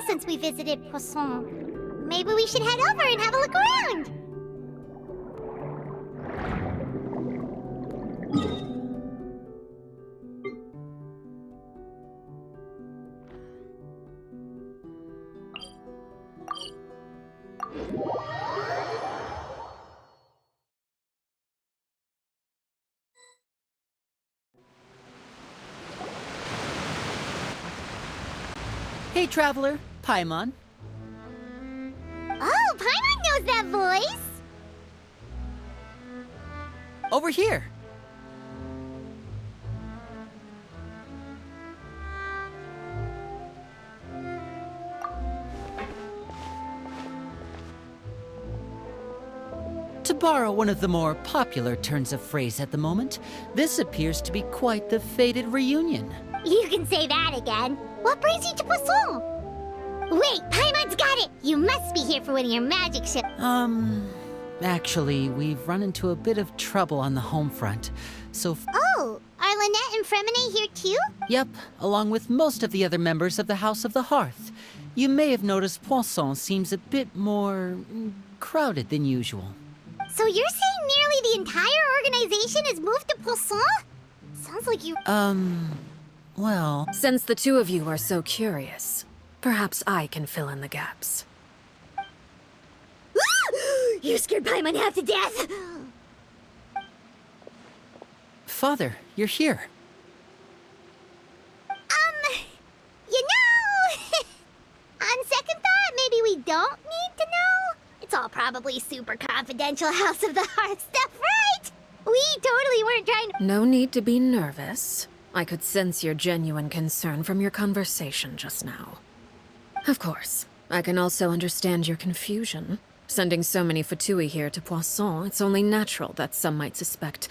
since we visited Poisson. Maybe we should head over and have a look around. Hey, traveler, Paimon. Oh, Paimon knows that voice! Over here. To borrow one of the more popular turns of phrase at the moment, this appears to be quite the fated reunion. You can say that again. What brings you to Poisson? Wait, Paimon's got it! You must be here for one of your magic ships. Actually, we've run into a bit of trouble on the home front, so Oh, are Lynette and Fremine here too? Yep, along with most of the other members of the House of the Hearth. You may have noticed Poisson seems a bit more crowded than usual. So you're saying nearly the entire organization has moved to Poisson? Sounds like you... Well... Since the two of you are so curious, perhaps I can fill in the gaps. You scared Paimon half to death! Father, you're here. You know... On second thought, maybe we don't need to know? It's all probably super confidential House of the Hearth stuff, right? We totally weren't trying to... No need to be nervous. I could sense your genuine concern from your conversation just now. Of course, I can also understand your confusion. Sending so many Fatui here to Poisson, it's only natural that some might suspect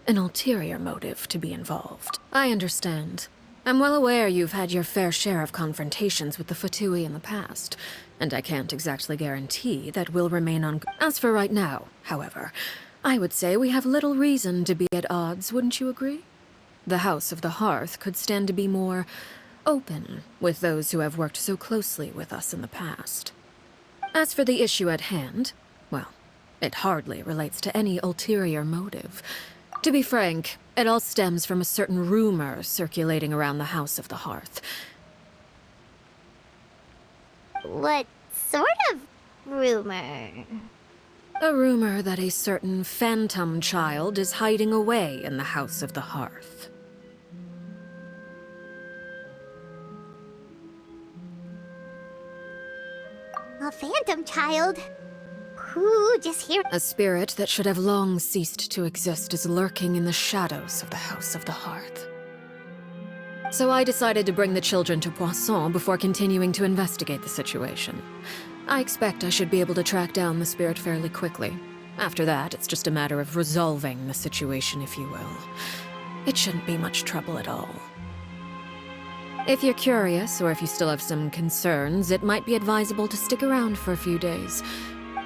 an ulterior motive to be involved. I understand. I'm well aware you've had your fair share of confrontations with the Fatui in the past, and I can't exactly guarantee that we'll remain on... As for right now, however, I would say we have little reason to be at odds, wouldn't you agree? The House of the Hearth could stand to be more open with those who have worked so closely with us in the past. As for the issue at hand, well, it hardly relates to any ulterior motive. To be frank, it all stems from a certain rumor circulating around the House of the Hearth. What sort of rumor? A rumor that a certain phantom child is hiding away in the House of the Hearth. A phantom child? Who just here? A spirit that should have long ceased to exist is lurking in the shadows of the House of the Hearth. So I decided to bring the children to Poisson before continuing to investigate the situation. I expect I should be able to track down the spirit fairly quickly. After that, it's just a matter of resolving the situation, if you will. It shouldn't be much trouble at all. If you're curious, or if you still have some concerns, it might be advisable to stick around for a few days.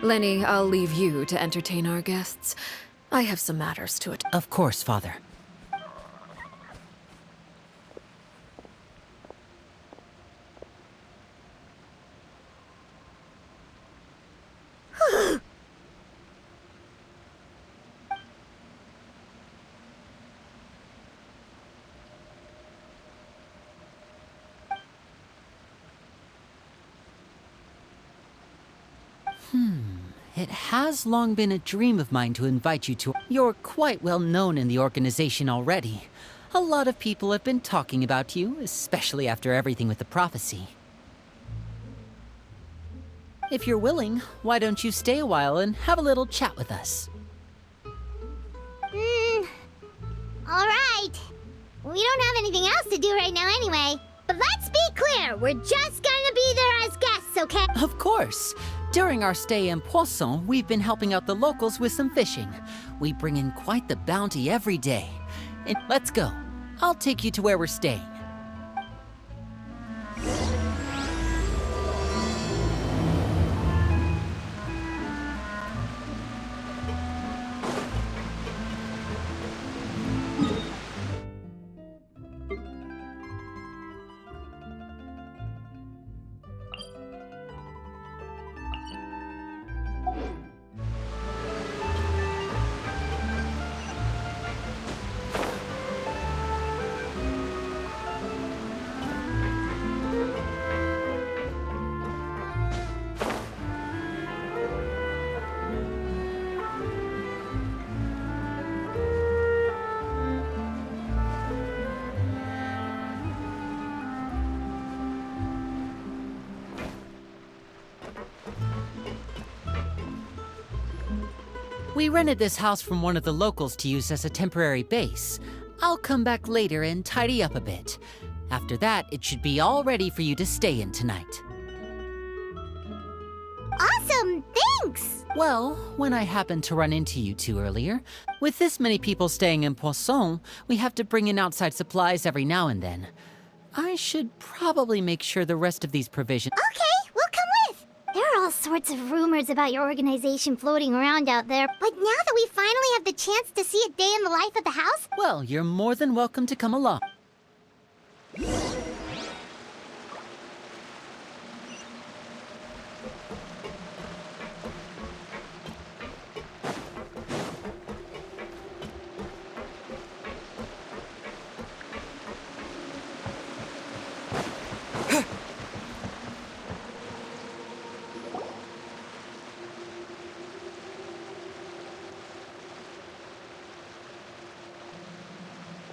Lenny, I'll leave you to entertain our guests. I have some matters to attend. Of course, Father. It has long been a dream of mine to invite you to... You're quite well known in the organization already. A lot of people have been talking about you, especially after everything with the prophecy. If you're willing, why don't you stay a while and have a little chat with us? Alright. We don't have anything else to do right now anyway. But let's be clear, we're just gonna be there as guests, okay? Of course. During our stay in Poisson, we've been helping out the locals with some fishing. We bring in quite the bounty every day. And let's go. I'll take you to where we're staying. We rented this house from one of the locals to use as a temporary base. I'll come back later and tidy up a bit. After that, it should be all ready for you to stay in tonight. Awesome, thanks! Well, when I happened to run into you two earlier, with this many people staying in Poisson, we have to bring in outside supplies every now and then. I should probably make sure the rest of these provisions— Okay, we'll come with! There are all sorts of rumors about your organization floating around out there, but now that we finally have the chance to see a day in the life of the house— Well, you're more than welcome to come along.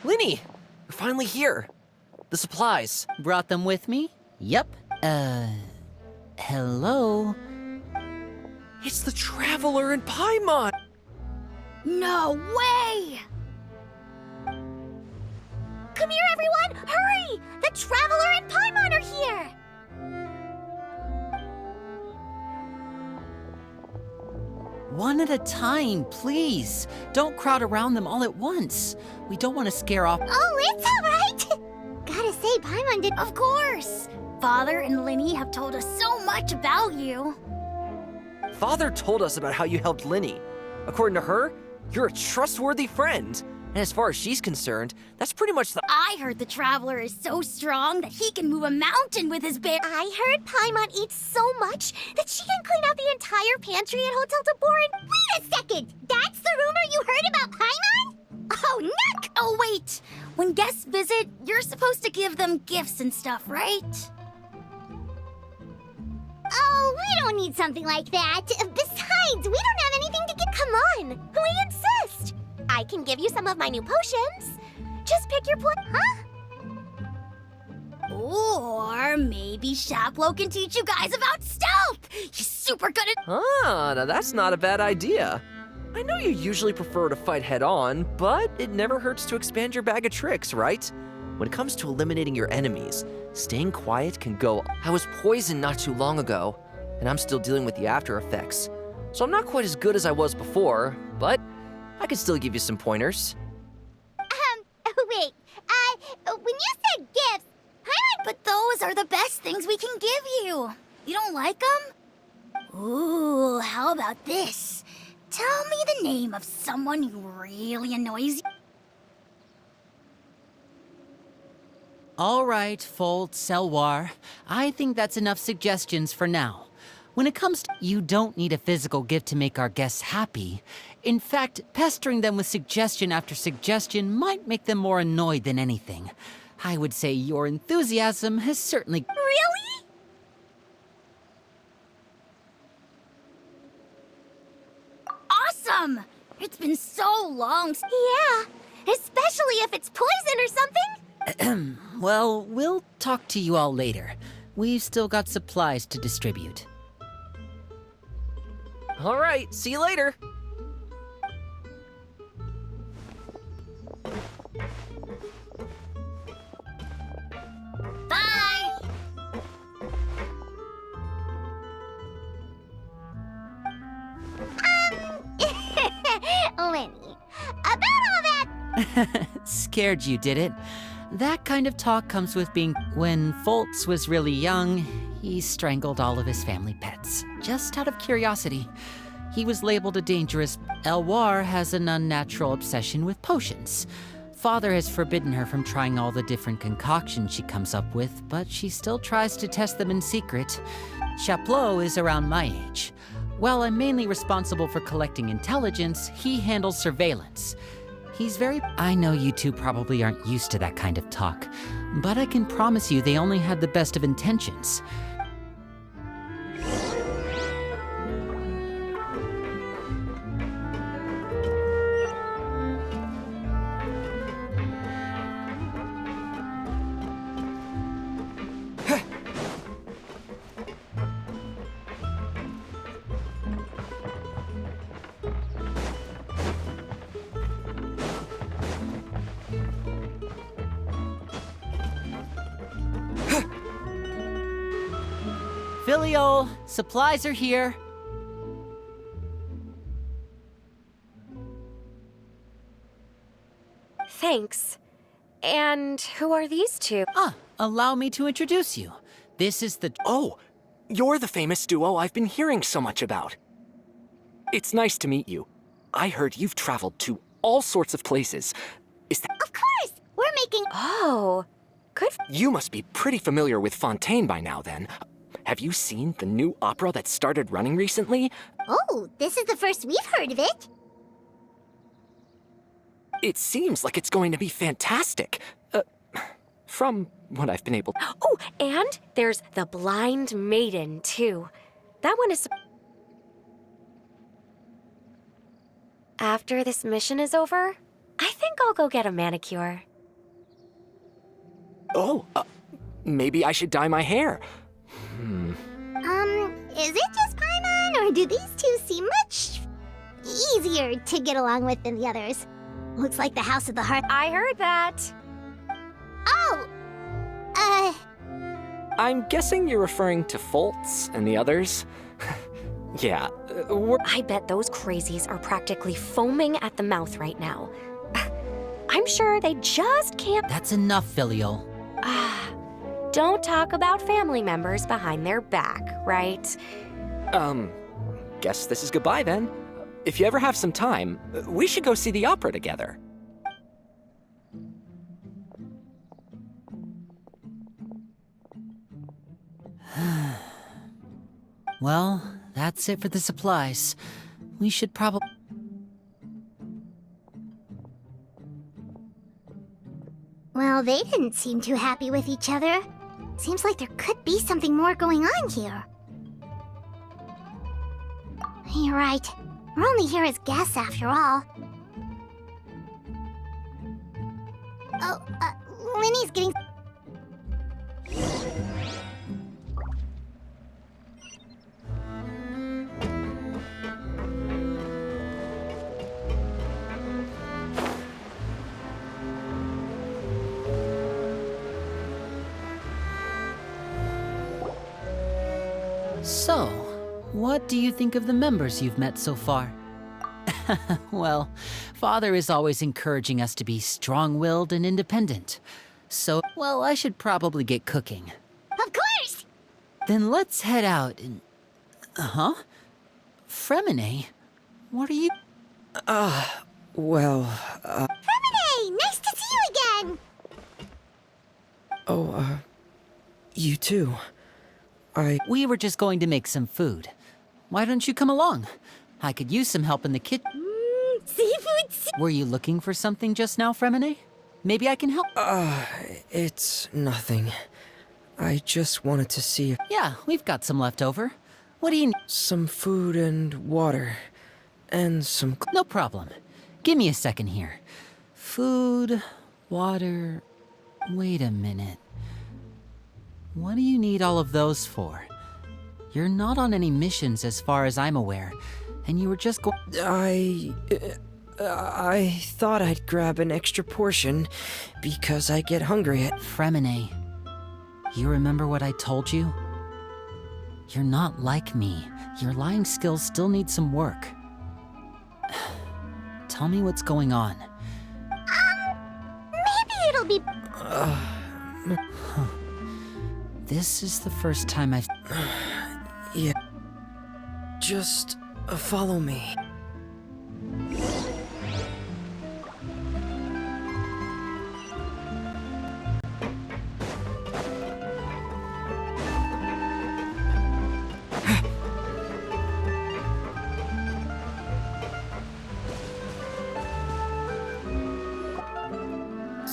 Linny! You're finally here. The supplies. Brought them with me? Yep. Hello? It's the Traveler in Paimon! No way! Come here, everyone! Hurry! The Traveler and Paimon are here! One at a time, please. Don't crowd around them all at once. We don't want to scare off— Oh, it's all right! Gotta say, Paimon did— Of course! Father and Linny have told us so much about you. Father told us about how you helped Linny. According to her, you're a trustworthy friend. And as far as she's concerned, that's pretty much the— I heard the Traveler is so strong that he can move a mountain with his bear. I heard Paimon eats so much that she can clean out the entire pantry at Hotel Taborin. Wait a second! That's the rumor you heard about Paimon? Oh, Nook! Oh, wait. When guests visit, you're supposed to give them gifts and stuff, right? Oh, we don't need something like that. Besides, we don't have anything to give. Come on, we insist. I can give you some of my new potions. Just pick your huh? Or maybe Shaplo can teach you guys about stealth. He's super good at— Ah, now that's not a bad idea. I know you usually prefer to fight head-on, but it never hurts to expand your bag of tricks, right? When it comes to eliminating your enemies, staying quiet can go— I was poisoned not too long ago, and I'm still dealing with the after effects. So I'm not quite as good as I was before, but I can still give you some pointers. Wait, when you said gifts, but those are the best things we can give you. You don't like them? Ooh, how about this? Tell me the name of someone who really annoys you. All right, Folt, Selwar. I think that's enough suggestions for now. When it comes to— you don't need a physical gift to make our guests happy. In fact, pestering them with suggestion after suggestion might make them more annoyed than anything. I would say your enthusiasm has certainly— Really? Awesome! It's been so long. Yeah, especially if it's poison or something. Well, we'll talk to you all later. We've still got supplies to distribute. All right, see you later. Bye! Lenny, about all that— Scared you, did it? That kind of talk comes with being— When Foltz was really young, he strangled all of his family pets, just out of curiosity. He was labeled a dangerous— Elwar has an unnatural obsession with potions. Father has forbidden her from trying all the different concoctions she comes up with, but she still tries to test them in secret. Chaplot is around my age. While I'm mainly responsible for collecting intelligence, he handles surveillance. He's very— I know you two probably aren't used to that kind of talk, but I can promise you they only had the best of intentions. Filiol, supplies are here. Thanks. And who are these two? Allow me to introduce you. This is the... Oh, you're the famous duo I've been hearing so much about. It's nice to meet you. I heard you've traveled to all sorts of places. Is that... Of course! We're making... Oh, good. You must be pretty familiar with Fontaine by now, then. Have you seen the new opera that started running recently? Oh, this is the first we've heard of it. It seems like it's going to be fantastic. From what I've been able... Oh, and there's The Blind Maiden, too. That one is... After this mission is over, I think I'll go get a manicure. Oh, maybe I should dye my hair. Is it just Paimon, or do these two seem much easier to get along with than the others? Looks like the House of the Heart. I heard that. Oh! I'm guessing you're referring to Foltz and the others? Yeah, I bet those crazies are practically foaming at the mouth right now. I'm sure they just can't... That's enough, Filiol. Don't talk about family members behind their back, right? Guess this is goodbye then. If you ever have some time, we should go see the opera together. Well, that's it for the supplies. We should probably... Well, they didn't seem too happy with each other. Seems like there could be something more going on here. You're right. We're only here as guests after all. Oh, Winnie's getting... So, what do you think of the members you've met so far? Well, Father is always encouraging us to be strong-willed and independent. So, well, I should probably get cooking. Of course! Then let's head out and... Fremine? What are you... Well, Fremine! Nice to see you again! you too. We were just going to make some food. Why don't you come along? I could use some help in the kitchen. Seafood! Were you looking for something just now, Fremine? Maybe I can help. It's nothing. I just wanted to see if Yeah, we've got some left over. What do you need? some food and water, and some... No problem. Give me a second here. Food, water... Wait a minute. What do you need all of those for? You're not on any missions as far as I'm aware, and you were just going... I thought I'd grab an extra portion because I get hungry at... Fremine, you remember what I told you? You're not like me. Your lying skills still need some work. Tell me what's going on. Maybe it'll be... This is the first time I've... Yeah. Just follow me.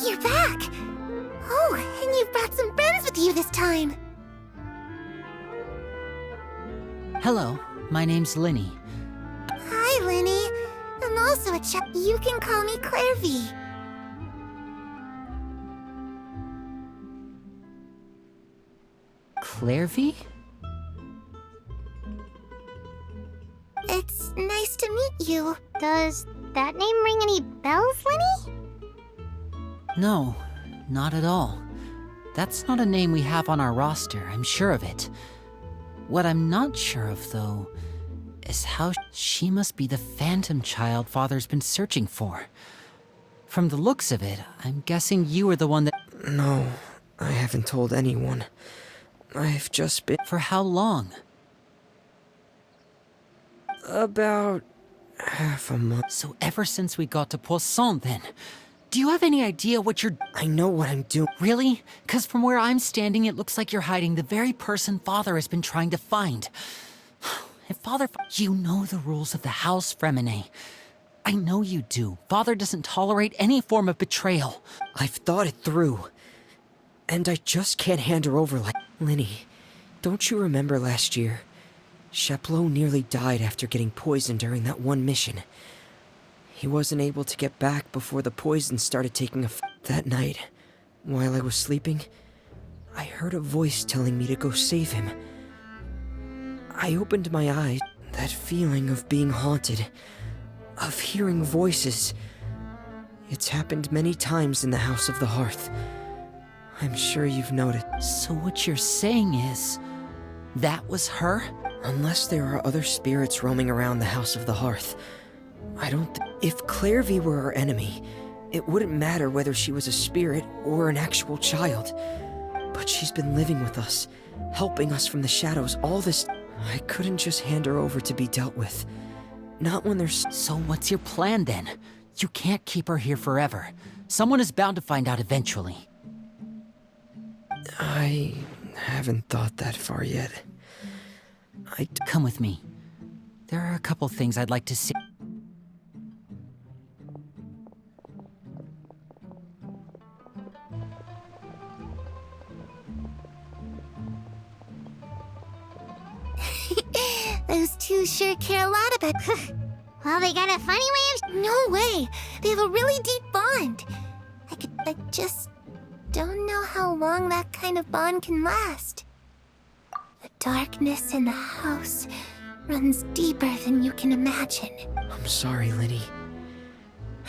You're back! Oh, and you've brought some friends with you this time! Hello, my name's Linny. Hi, Linny. I'm also a chap. You can call me Clairvy. Clairvy? It's nice to meet you. Does that name ring any bells, Linny? No, not at all. That's not a name we have on our roster, I'm sure of it. What I'm not sure of, though, is how she must be the phantom child Father's been searching for. From the looks of it, I'm guessing you were the one that... No, I haven't told anyone. I've just been... For how long? About half a month. So ever since we got to Poisson, then. Do you have any idea what you're... I know what I'm doing. Really? 'Cause from where I'm standing, it looks like you're hiding the very person Father has been trying to find. If Father... You know the rules of the house, Fremine. I know you do. Father doesn't tolerate any form of betrayal. I've thought it through. And I just can't hand her over like... Linny, don't you remember last year? Chaplot nearly died after getting poisoned during that one mission. He wasn't able to get back before the poison started taking That night, while I was sleeping, I heard a voice telling me to go save him. I opened my eyes. That feeling of being haunted, of hearing voices. It's happened many times in the House of the Hearth. I'm sure you've noticed. So what you're saying is... that was her? Unless there are other spirits roaming around the House of the Hearth, I don't If Clairvy were our enemy, it wouldn't matter whether she was a spirit or an actual child. But she's been living with us, helping us from the shadows all this... I couldn't just hand her over to be dealt with. Not when there's... So what's your plan then? You can't keep her here forever. Someone is bound to find out eventually. I haven't thought that far yet. Come with me. There are a couple things I'd like to see. Those two sure care a lot about... Well, they got a funny way of... No way! They have a really deep bond. I just don't know how long that kind of bond can last. The darkness in the house runs deeper than you can imagine. I'm sorry, Linny.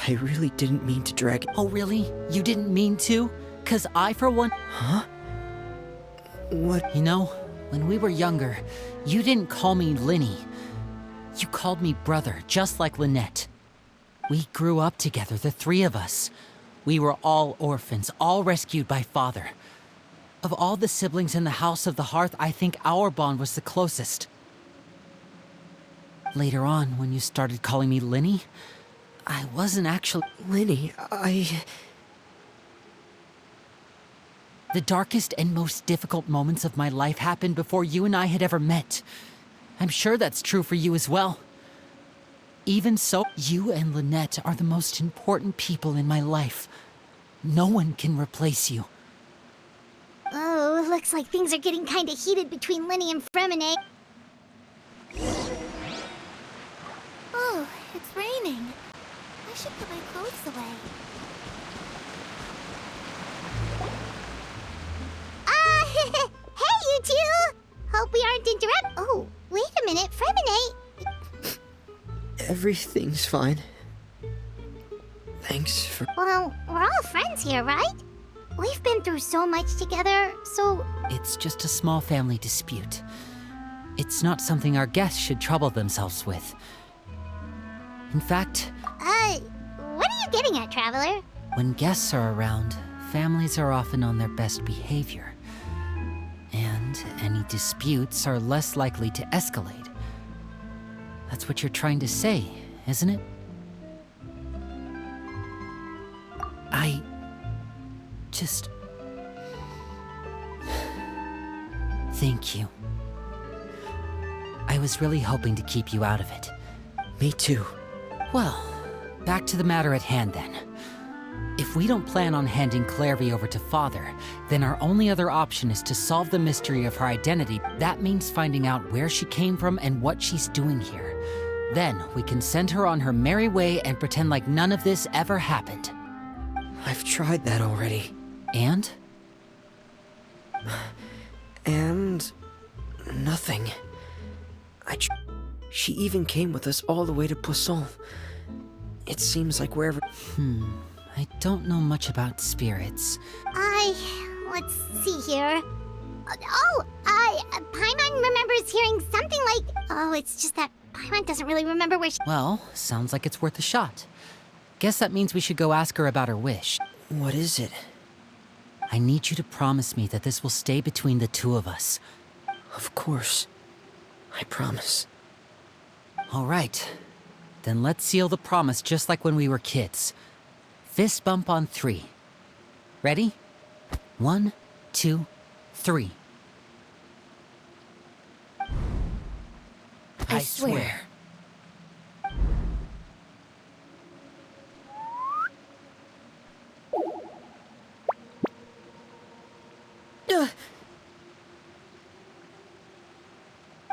I really didn't mean to drag... Oh, really? You didn't mean to? 'Cause I, for one... Huh? What? You know, when we were younger, you didn't call me Linny. You called me brother, just like Lynette. We grew up together, the three of us. We were all orphans, all rescued by Father. Of all the siblings in the House of the Hearth, I think our bond was the closest. Later on, when you started calling me Linny, I wasn't actually... Linny, The darkest and most difficult moments of my life happened before you and I had ever met. I'm sure that's true for you as well. Even so, you and Lynette are the most important people in my life. No one can replace you. Oh, looks like things are getting kinda heated between Linny and Fremine. Oh, it's raining. I should put my clothes away. Hey, you two! Hope we aren't interrupt... Oh, wait a minute, Fremine! Everything's fine. Thanks for... Well, we're all friends here, right? We've been through so much together, so... It's just a small family dispute. It's not something our guests should trouble themselves with. In fact... what are you getting at, Traveler? When guests are around, families are often on their best behavior. And any disputes are less likely to escalate. That's what you're trying to say, isn't it? I... just... Thank you. I was really hoping to keep you out of it. Me too. Well, back to the matter at hand then. If we don't plan on handing Clairvy over to Father, then our only other option is to solve the mystery of her identity. That means finding out where she came from and what she's doing here. Then we can send her on her merry way and pretend like none of this ever happened. I've tried that already. And? And... nothing. She even came with us all the way to Poisson. It seems like wherever... I don't know much about spirits. Let's see here. Paimon remembers hearing something like... Oh, it's just that Paimon doesn't really remember where she... Well, sounds like it's worth a shot. Guess that means we should go ask her about her wish. What is it? I need you to promise me that this will stay between the two of us. Of course. I promise. All right. Then let's seal the promise just like when we were kids. Fist bump on 3. Ready? 1, 2, 3. I swear.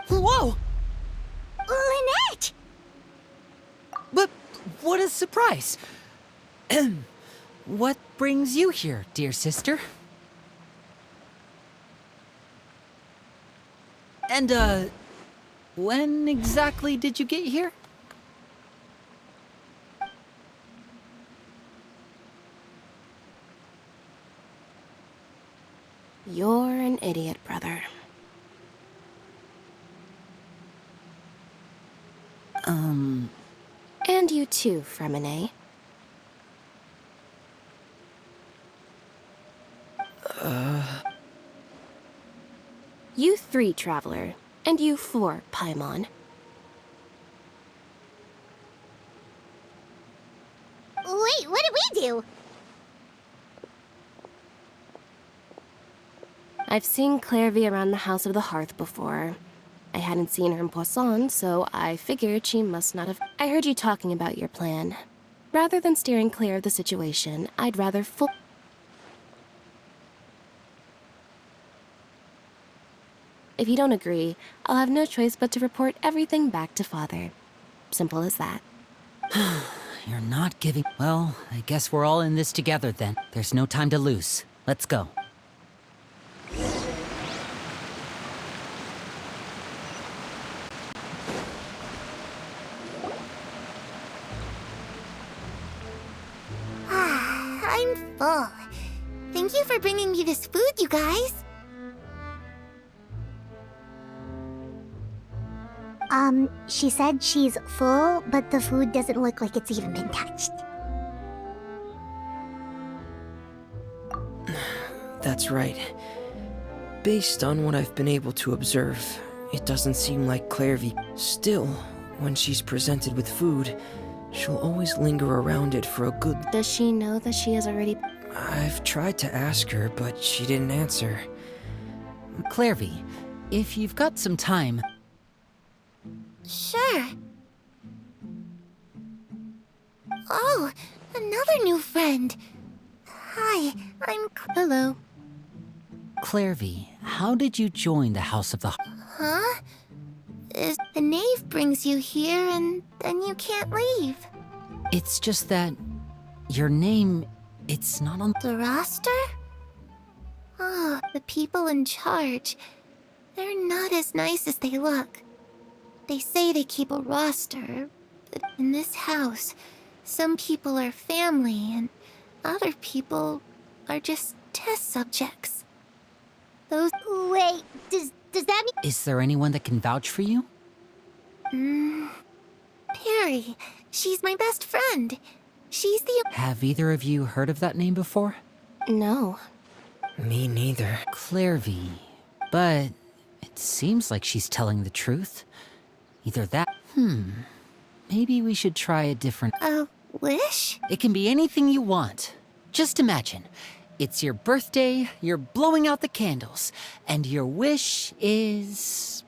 Whoa! Lynette! But what a surprise! What brings you here, dear sister? And, when exactly did you get here? You're an idiot, brother. And you too, Fremine. You 3, Traveler. And you 4, Paimon. Wait, what did we do? I've seen Clairvy around the House of the Hearth before. I hadn't seen her in Poisson, so I figured she must not have... I heard you talking about your plan. Rather than steering clear of the situation, I'd rather If you don't agree, I'll have no choice but to report everything back to Father. Simple as that. You're not giving... Well, I guess we're all in this together then. There's no time to lose. Let's go. I'm full. Thank you for bringing me this food, you guys. She said she's full, but the food doesn't look like it's even been touched. That's right. Based on what I've been able to observe, it doesn't seem like Clairvy... Still, when she's presented with food, she'll always linger around it for a good... Does she know that she has already... I've tried to ask her, but she didn't answer. Clairvy, if you've got some time... Sure. Oh, another new friend. Hi, I'm... Hello. Clairvy, how did you join the House of the... Huh? Is the knave brings you here and then you can't leave. It's just that... Your name... It's not on... The roster? Oh, the people in charge. They're not as nice as they look. They say they keep a roster, but in this house, some people are family and other people are just test subjects. Those... Wait, does that mean... Is there anyone that can vouch for you? Perry. She's my best friend. She's the... Have either of you heard of that name before? No. Me neither. Clairvy. But it seems like she's telling the truth. Either that... Maybe we should try a different... A wish? It can be anything you want. Just imagine. It's your birthday, you're blowing out the candles, and your wish is...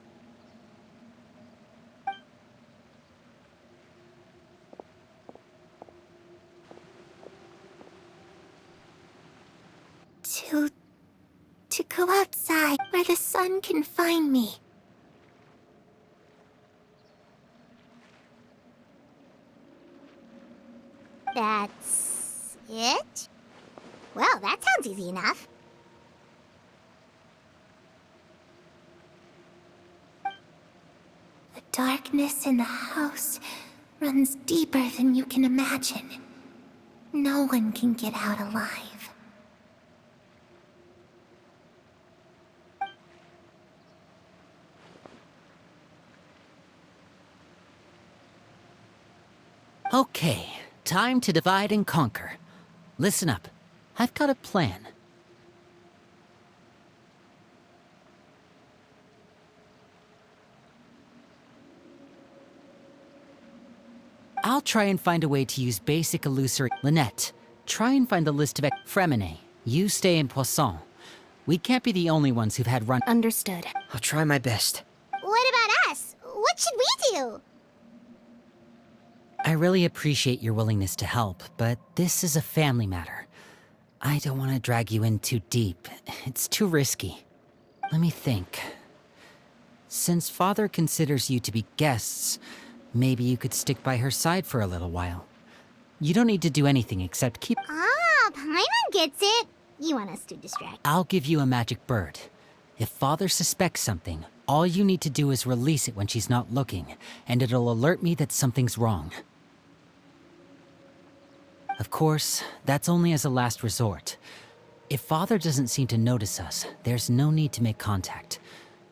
To go outside where the sun can find me. That's it? Well, that sounds easy enough. The darkness in the house runs deeper than you can imagine. No one can get out alive. Okay, time to divide and conquer. Listen up. I've got a plan. I'll try and find a way to use basic illusory. Lynette, try and find the list of Fremine. You stay in Poisson. We can't be the only ones who've had run. Understood. I'll try my best. What about us? What should we do? I really appreciate your willingness to help, but this is a family matter. I don't want to drag you in too deep. It's too risky. Let me think. Since Father considers you to be guests, maybe you could stick by her side for a little while. You don't need to do anything except keep... Ah, Paimon gets it. You want us to distract. I'll give you a magic bird. If Father suspects something, all you need to do is release it when she's not looking, and it'll alert me that something's wrong. Of course, that's only as a last resort. If Father doesn't seem to notice us, there's no need to make contact.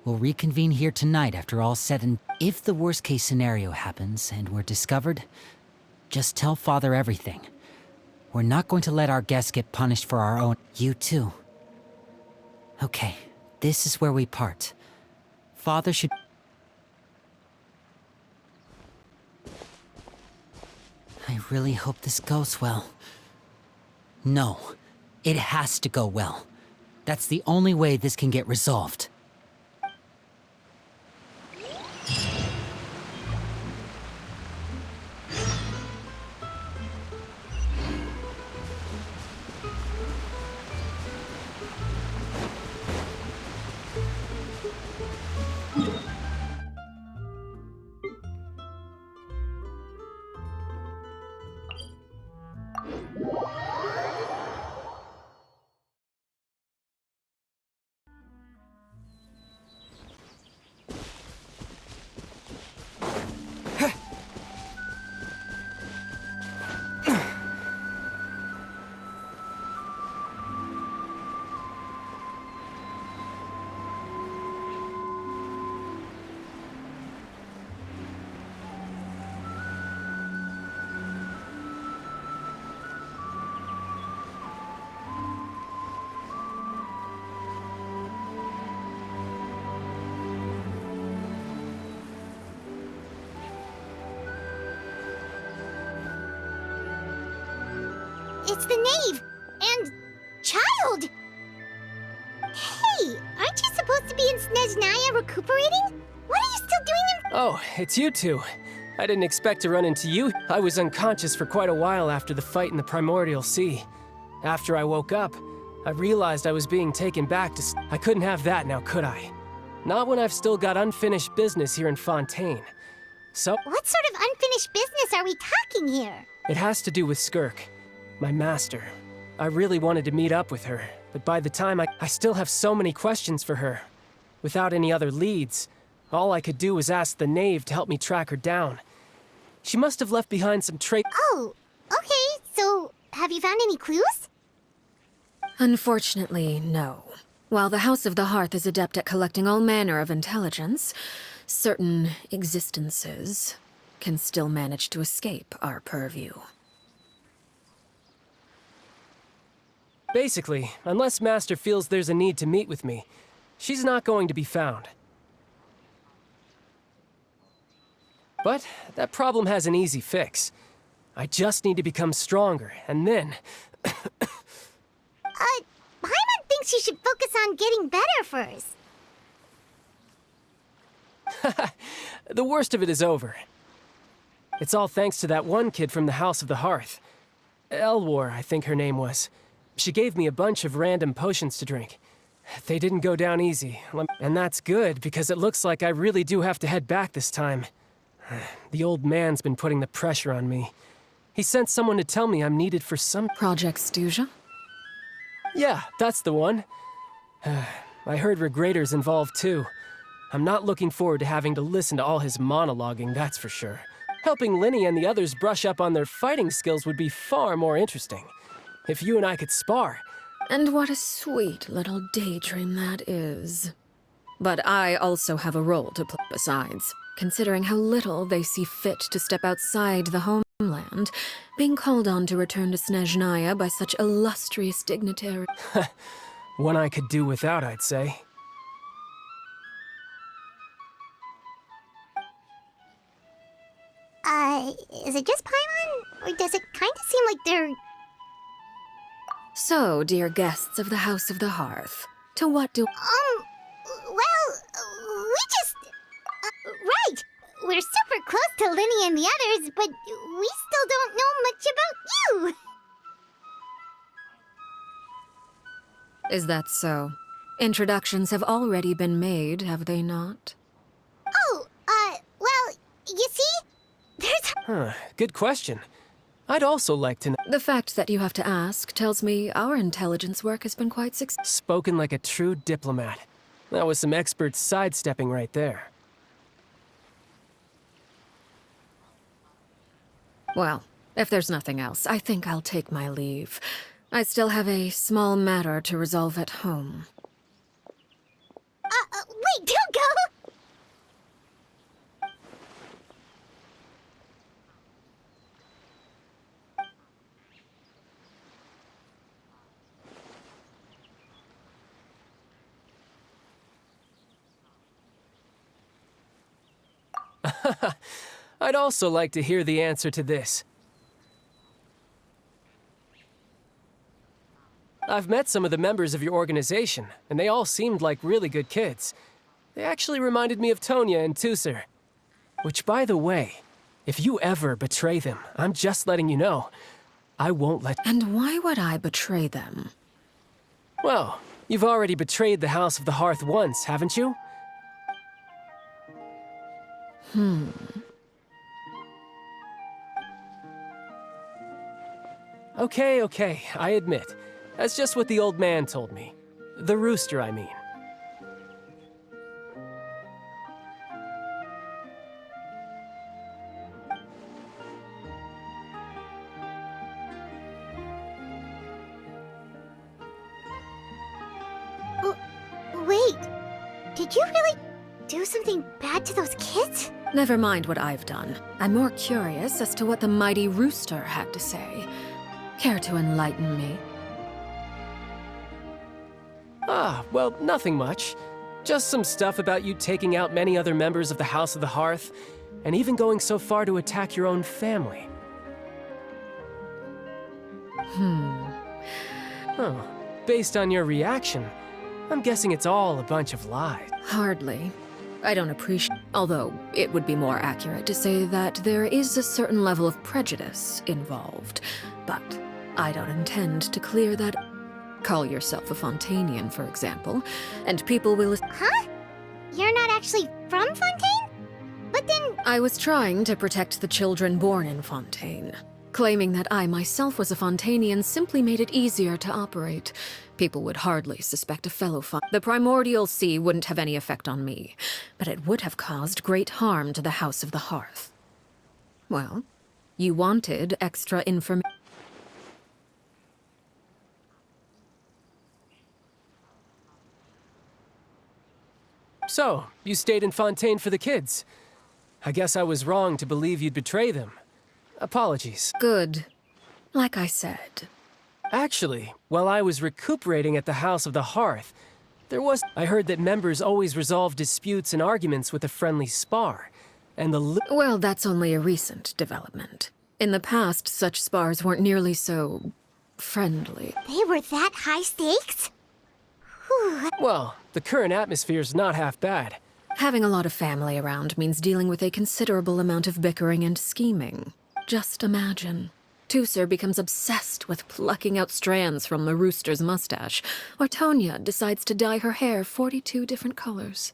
We'll reconvene here tonight after all's said and... If the worst-case scenario happens and we're discovered, just tell Father everything. We're not going to let our guests get punished for our own... You too. Okay, this is where we part. Father should... I really hope this goes well. No, it has to go well. That's the only way this can get resolved. It's the knave! And... child! Hey, aren't you supposed to be in Snezhnaya recuperating? What are you still doing in... Oh, it's you two. I didn't expect to run into you. I was unconscious for quite a while after the fight in the Primordial Sea. After I woke up, I realized I was being taken back to... I couldn't have that now, could I? Not when I've still got unfinished business here in Fontaine. So... What sort of unfinished business are we talking here? It has to do with Skirk, my master. I really wanted to meet up with her, but by the time I still have so many questions for her. Without any other leads, all I could do was ask the knave to help me track her down. She must have left behind some Oh, okay, so have you found any clues? Unfortunately, no. While the House of the Hearth is adept at collecting all manner of intelligence, certain existences can still manage to escape our purview. Basically, unless Master feels there's a need to meet with me, she's not going to be found. But that problem has an easy fix. I just need to become stronger, and then... Paimon thinks you should focus on getting better first. The worst of it is over. It's all thanks to that one kid from the House of the Hearth. Elwar, I think her name was. She gave me a bunch of random potions to drink. They didn't go down easy, and that's good because it looks like I really do have to head back this time. The old man's been putting the pressure on me. He sent someone to tell me I'm needed for some... Project Stuja? Yeah, that's the one. I heard Regrator's involved too. I'm not looking forward to having to listen to all his monologuing, that's for sure. Helping Linny and the others brush up on their fighting skills would be far more interesting. If you and I could spar. And what a sweet little daydream that is. But I also have a role to play besides, considering how little they see fit to step outside the home. Land, being called on to return to Snezhnaya by such illustrious dignitaries. One I could do without, I'd say. Is it just Paimon? Or does it kind of seem like they're... So, dear guests of the House of the Hearth, to what do... Well, we just... right! We're super close to Linny and the others, but we still don't know much about you! Is that so? Introductions have already been made, have they not? Oh, well, you see? There's... Good question. I'd also like to know. The fact that you have to ask tells me our intelligence work has been quite successful. Spoken like a true diplomat. That was some expert sidestepping right there. Well, if there's nothing else, I think I'll take my leave. I still have a small matter to resolve at home. Wait, don't go! I'd also like to hear the answer to this. I've met some of the members of your organization, and they all seemed like really good kids. They actually reminded me of Tonya and Tusser. Which, by the way, if you ever betray them, I'm just letting you know, I won't let... And why would I betray them? Well, you've already betrayed the House of the Hearth once, haven't you? Okay, I admit. That's just what the old man told me. The rooster, I mean. Wait, did you really do something bad to those kids? Never mind what I've done. I'm more curious as to what the mighty rooster had to say. Care to enlighten me? Well, nothing much. Just some stuff about you taking out many other members of the House of the Hearth, and even going so far to attack your own family. Oh, based on your reaction, I'm guessing it's all a bunch of lies. Hardly. I don't appreciate... Although, it would be more accurate to say that there is a certain level of prejudice involved. But I don't intend to clear that... Call yourself a Fontanian, for example, and people will... Huh? You're not actually from Fontaine? But then... I was trying to protect the children born in Fontaine. Claiming that I myself was a Fontanian simply made it easier to operate. People would hardly suspect a fellow The primordial sea wouldn't have any effect on me, but it would have caused great harm to the House of the Hearth. Well, you wanted extra information. So, you stayed in Fontaine for the kids. I guess I was wrong to believe you'd betray them. Apologies. Good. Like I said. Actually, while I was recuperating at the House of the Hearth, I heard that members always resolve disputes and arguments with a friendly spar, and Well, that's only a recent development. In the past, such spars weren't nearly so... friendly. They were that high stakes? Whew. Well, the current atmosphere's not half bad. Having a lot of family around means dealing with a considerable amount of bickering and scheming. Just imagine. Tusser becomes obsessed with plucking out strands from the rooster's mustache, or Tonya decides to dye her hair 42 different colors.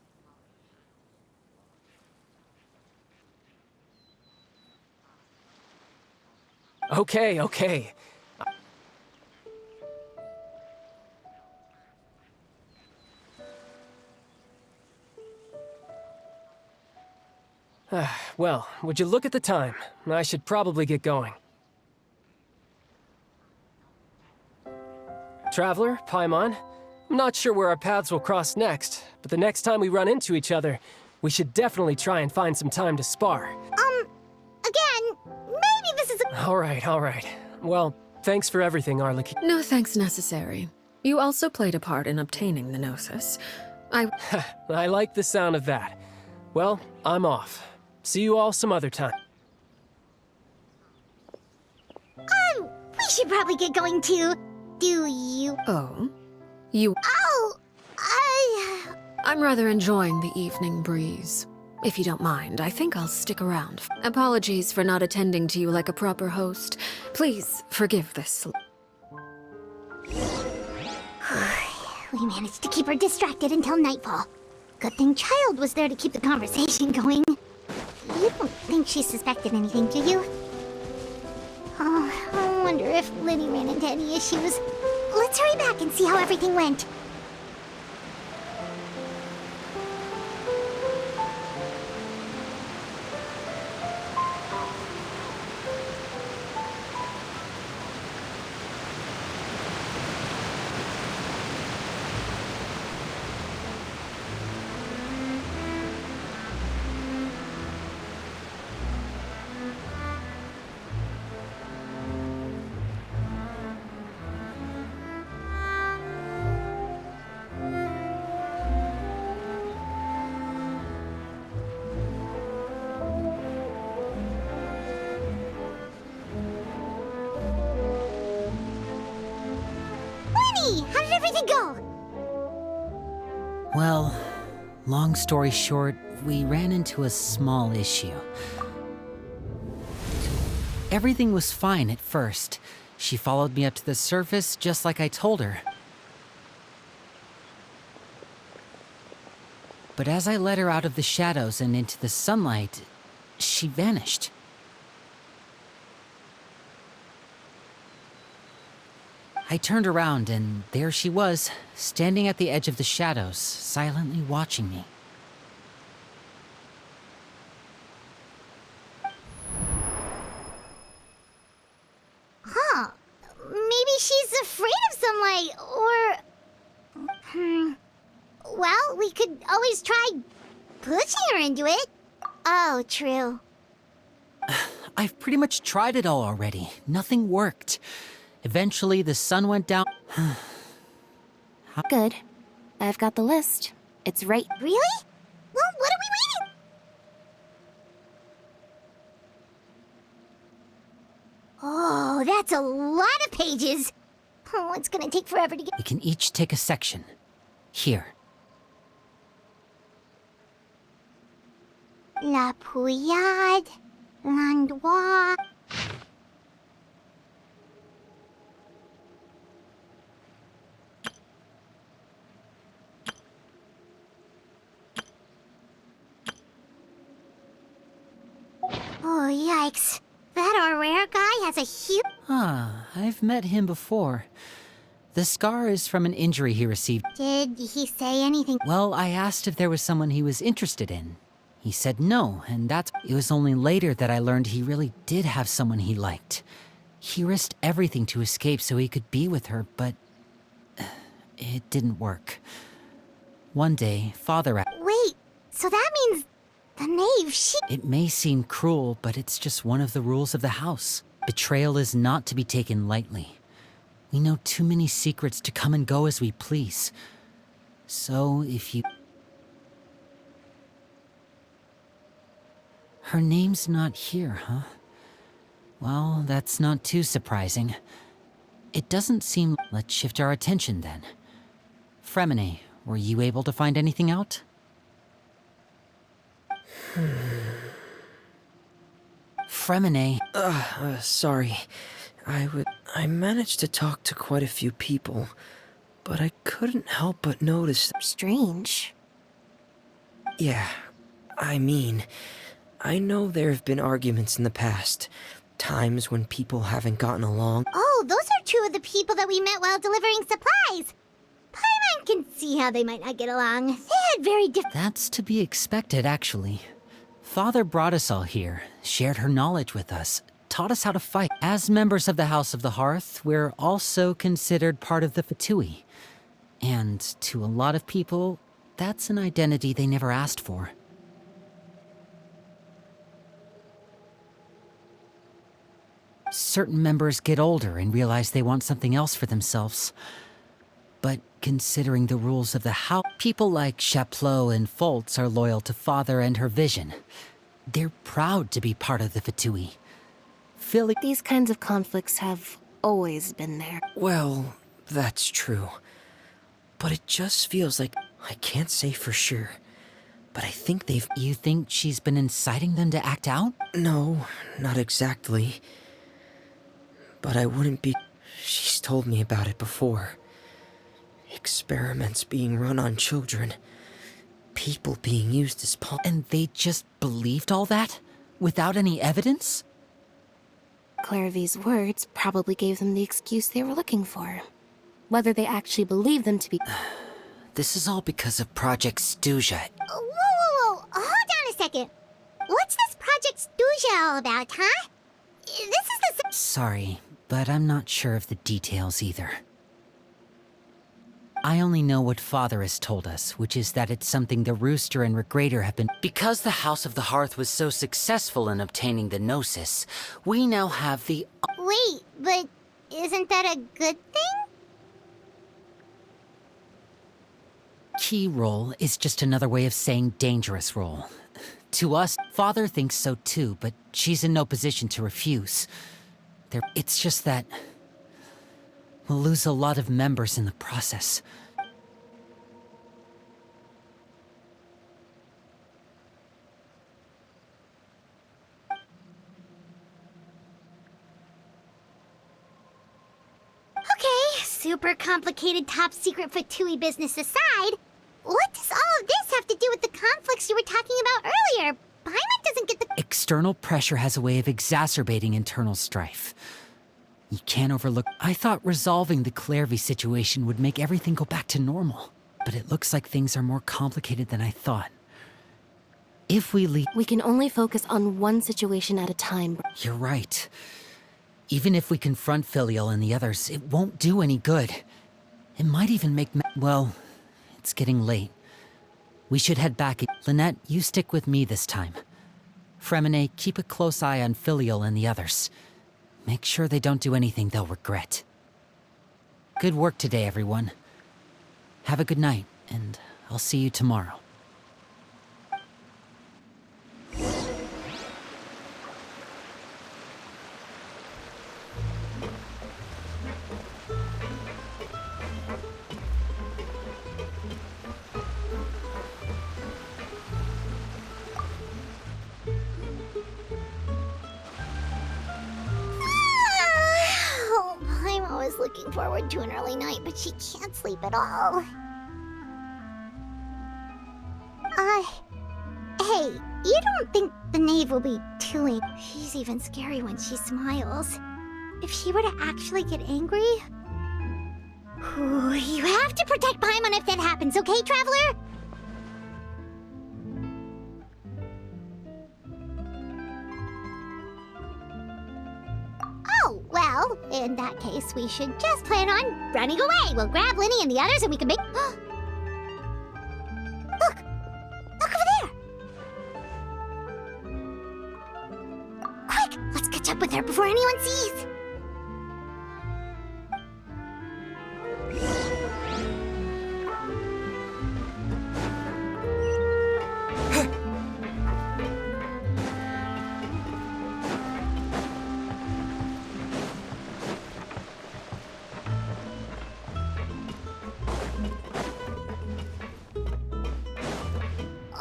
Okay. Well, would you look at the time? I should probably get going. Traveler, Paimon, I'm not sure where our paths will cross next, but the next time we run into each other, we should definitely try and find some time to spar. Again, maybe this is All right. Well, thanks for everything, arlecchino. No thanks necessary. You also played a part in obtaining the Gnosis. I like the sound of that. Well, I'm off. See you all some other time. We should probably get going too. Do you? Oh? You... Oh, I'm rather enjoying the evening breeze. If you don't mind, I think I'll stick around. Apologies for not attending to you like a proper host. Please forgive this. We managed to keep her distracted until nightfall. Good thing Child was there to keep the conversation going. You don't think she suspected anything, do you? Oh, I wonder if Liddy ran into any issues. Let's hurry back and see how everything went. How did everything go? Well, long story short, we ran into a small issue. Everything was fine at first. She followed me up to the surface just like I told her. But as I led her out of the shadows and into the sunlight, she vanished. I turned around and there she was, standing at the edge of the shadows, silently watching me. Huh. Maybe she's afraid of sunlight, or... Well, we could always try pushing her into it. Oh, true. I've pretty much tried it all already. Nothing worked. Eventually, the sun went down. Good. I've got the list. It's right. Really? Well, what are we waiting? Oh, that's a lot of pages. Oh, it's gonna take forever to get... We can each take a section. Here. La Pouillade, l'endroit... Oh, yikes. That rare guy has a huge... Ah, I've met him before. The scar is from an injury he received. Did he say anything? Well, I asked if there was someone he was interested in. He said no, and it was only later that I learned he really did have someone he liked. He risked everything to escape so he could be with her, but... it didn't work. One day, Father... Wait, so that means... the knave, she... It may seem cruel, but it's just one of the rules of the house. Betrayal is not to be taken lightly. We know too many secrets to come and go as we please. So, if you... Her name's not here, huh? Well, that's not too surprising. It doesn't seem... Let's shift our attention then. Fremine, were you able to find anything out? Fremine. Sorry. I managed to talk to quite a few people, but I couldn't help but notice... Strange. Yeah, I mean, I know there have been arguments in the past. Times when people haven't gotten along. Oh, those are two of the people that we met while delivering supplies. Paimon can see how they might not get along. They had very different... That's to be expected, actually. Father brought us all here, shared her knowledge with us, taught us how to fight. As members of the House of the Hearth, we're also considered part of the Fatui. And to a lot of people, that's an identity they never asked for. Certain members get older and realize they want something else for themselves. But considering the rules of the house, people like Chaplot and Foltz are loyal to Father and her vision. They're proud to be part of the Fatui. Philly... These kinds of conflicts have always been there. Well, that's true. But it just feels like... I can't say for sure. But I think they've... You think she's been inciting them to act out? No, not exactly. But I wouldn't be... She's told me about it before. Experiments being run on children. People being used as pawns. And they just believed all that? Without any evidence? Clairvy's words probably gave them the excuse they were looking for. Whether they actually believed them to be... This is all because of Project Stuja. Whoa. Hold on a second. What's this Project Stuja all about, huh? This is the... Sorry, but I'm not sure of the details either. I only know what Father has told us, which is that it's something the Rooster and Regrator have been... Because the House of the Hearth was so successful in obtaining the Gnosis, we now have the... Wait, but isn't that a good thing? Key role is just another way of saying dangerous role. To us, Father thinks so too, but she's in no position to refuse. It's just that... we'll lose a lot of members in the process. Okay, super complicated top secret Fatui business aside, what does all of this have to do with the conflicts you were talking about earlier? Paimon doesn't get the... External pressure has a way of exacerbating internal strife. You can't overlook... I thought resolving the Clairvy situation would make everything go back to normal. But it looks like things are more complicated than I thought. If we leave... We can only focus on one situation at a time. You're right. Even if we confront Filial and the others, it won't do any good. It might even make... Well, it's getting late. We should head back. Lynette, you stick with me this time. Fremine, keep a close eye on Filial and the others. Make sure they don't do anything they'll regret. Good work today, everyone. Have a good night, and I'll see you tomorrow. I'm always looking forward to an early night, but she can't sleep at all. Hey, you don't think the knave will be too angry? She's even scary when she smiles. If she were to actually get angry... Ooh, you have to protect Paimon if that happens, okay, Traveler? Oh, well, in that case, we should just plan on running away. We'll grab Linny and the others and we can make... Look! Look over there! Quick! Let's catch up with her before anyone sees!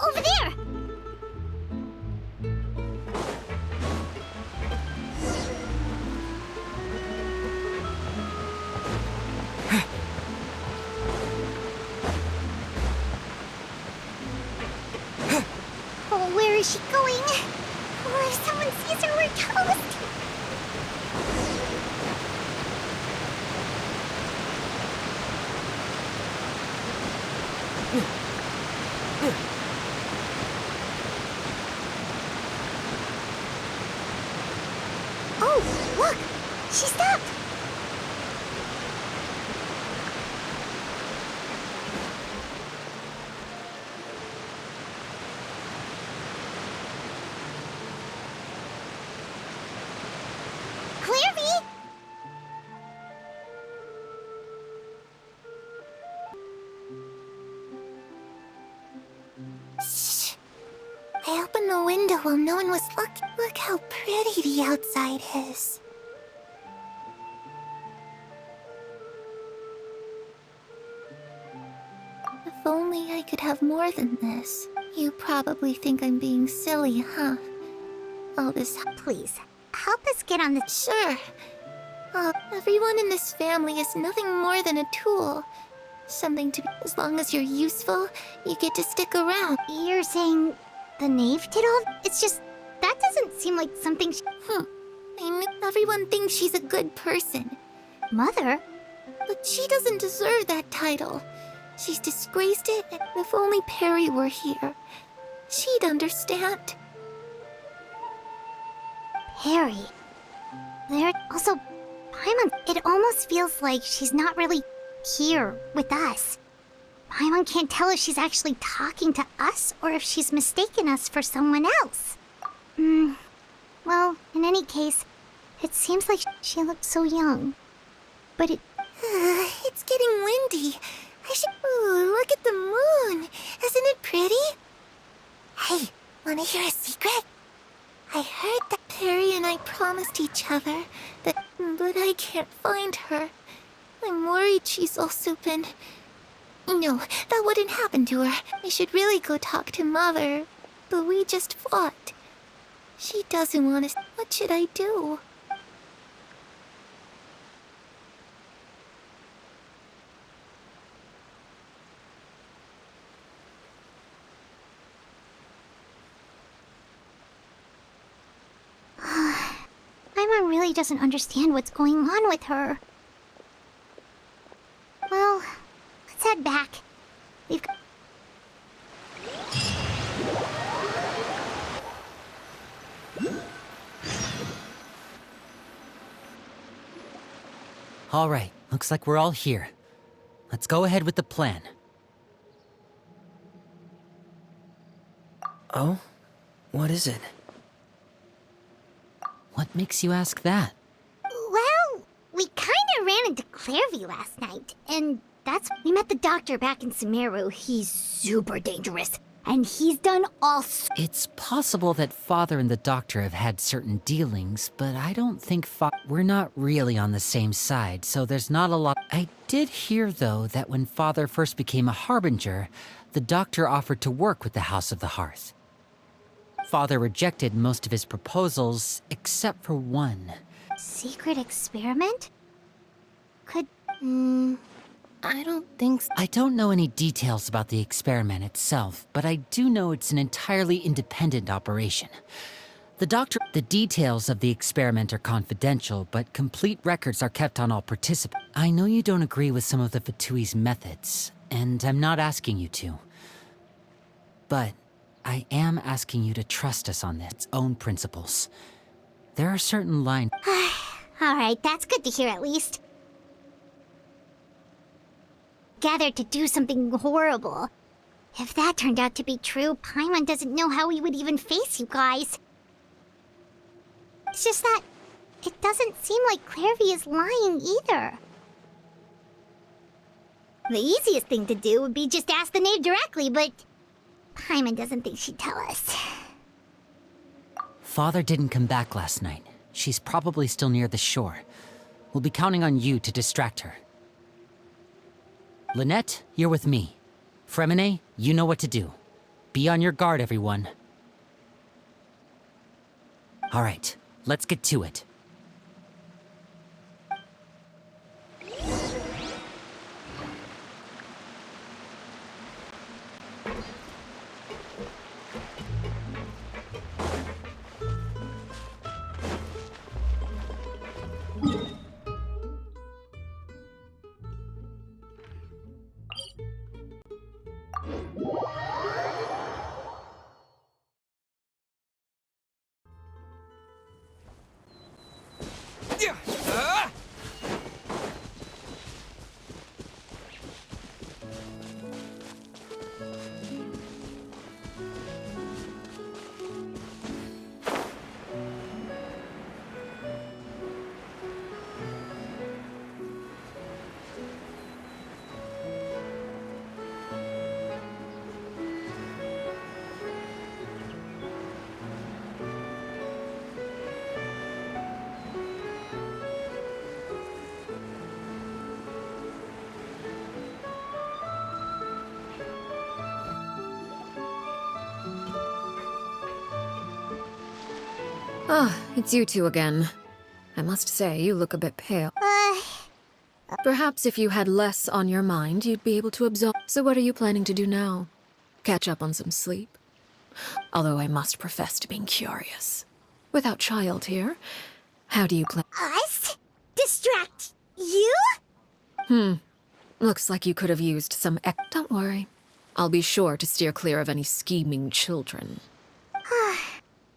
Over there! Oh, where is she going? Oh, if someone sees her, we're toast! Oh, look! She stopped! Clear? Shh. I opened the window while no one was looking. Look how pretty the outside is. If only I could have more than this. You probably think I'm being silly, huh? All this... Please, help us get on the... Sure. Everyone in this family is nothing more than a tool. Something to be... As long as you're useful, you get to stick around. You're saying the knave did all... It's just... That doesn't seem like something I knew everyone thinks she's a good person. Mother? But she doesn't deserve that title. She's disgraced it, and if only Perry were here, she'd understand. Perry? There... Also, Paimon, it almost feels like she's not really here with us. Paimon can't tell if she's actually talking to us or if she's mistaken us for someone else. Well, in any case, it seems like she looks so young. But it's getting windy. I should... Ooh, look at the moon. Isn't it pretty? Hey, wanna hear a secret? I heard that Perry and I promised each other that... But I can't find her. I'm worried she's also been... No, that wouldn't happen to her. I should really go talk to Mother. But we just fought. She doesn't want us... What should I do? Paimon really doesn't understand what's going on with her. Well, let's head back. We've got... All right, looks like we're all here. Let's go ahead with the plan. Oh? What is it? What makes you ask that? Well, we kinda ran into Clairview last night, and that's... We met the doctor back in Sumeru. He's super dangerous, and he's done all... It's possible that Father and the Doctor have had certain dealings, but I don't think we're not really on the same side, so there's not a lot... I did hear, though, that when Father first became a Harbinger, the Doctor offered to work with the House of the Hearth. Father rejected most of his proposals, except for one. Secret experiment? Could... I don't think so. I don't know any details about the experiment itself, but I do know it's an entirely independent operation. The details of the experiment are confidential, but complete records are kept on all participants. I know you don't agree with some of the Fatui's methods, and I'm not asking you to. But I am asking you to trust us on its own principles. There are certain lines... Alright, that's good to hear at least. Gathered to do something horrible. If that turned out to be true, Paimon doesn't know how he would even face you guys. It's just that it doesn't seem like Clairview is lying either. The easiest thing to do would be just ask the knave directly, but Paimon doesn't think she'd tell us. Father didn't come back last night. She's probably still near the shore. We'll be counting on you to distract her. Lynette, you're with me. Fremine, you know what to do. Be on your guard, everyone. All right, let's get to it. Ah, it's you two again. I must say, you look a bit pale. Perhaps if you had less on your mind, you'd be able to absorb. So what are you planning to do now? Catch up on some sleep? Although I must profess to being curious. Without child here, how do you plan? Us? Distract you? Looks like you could have used some Don't worry. I'll be sure to steer clear of any scheming children.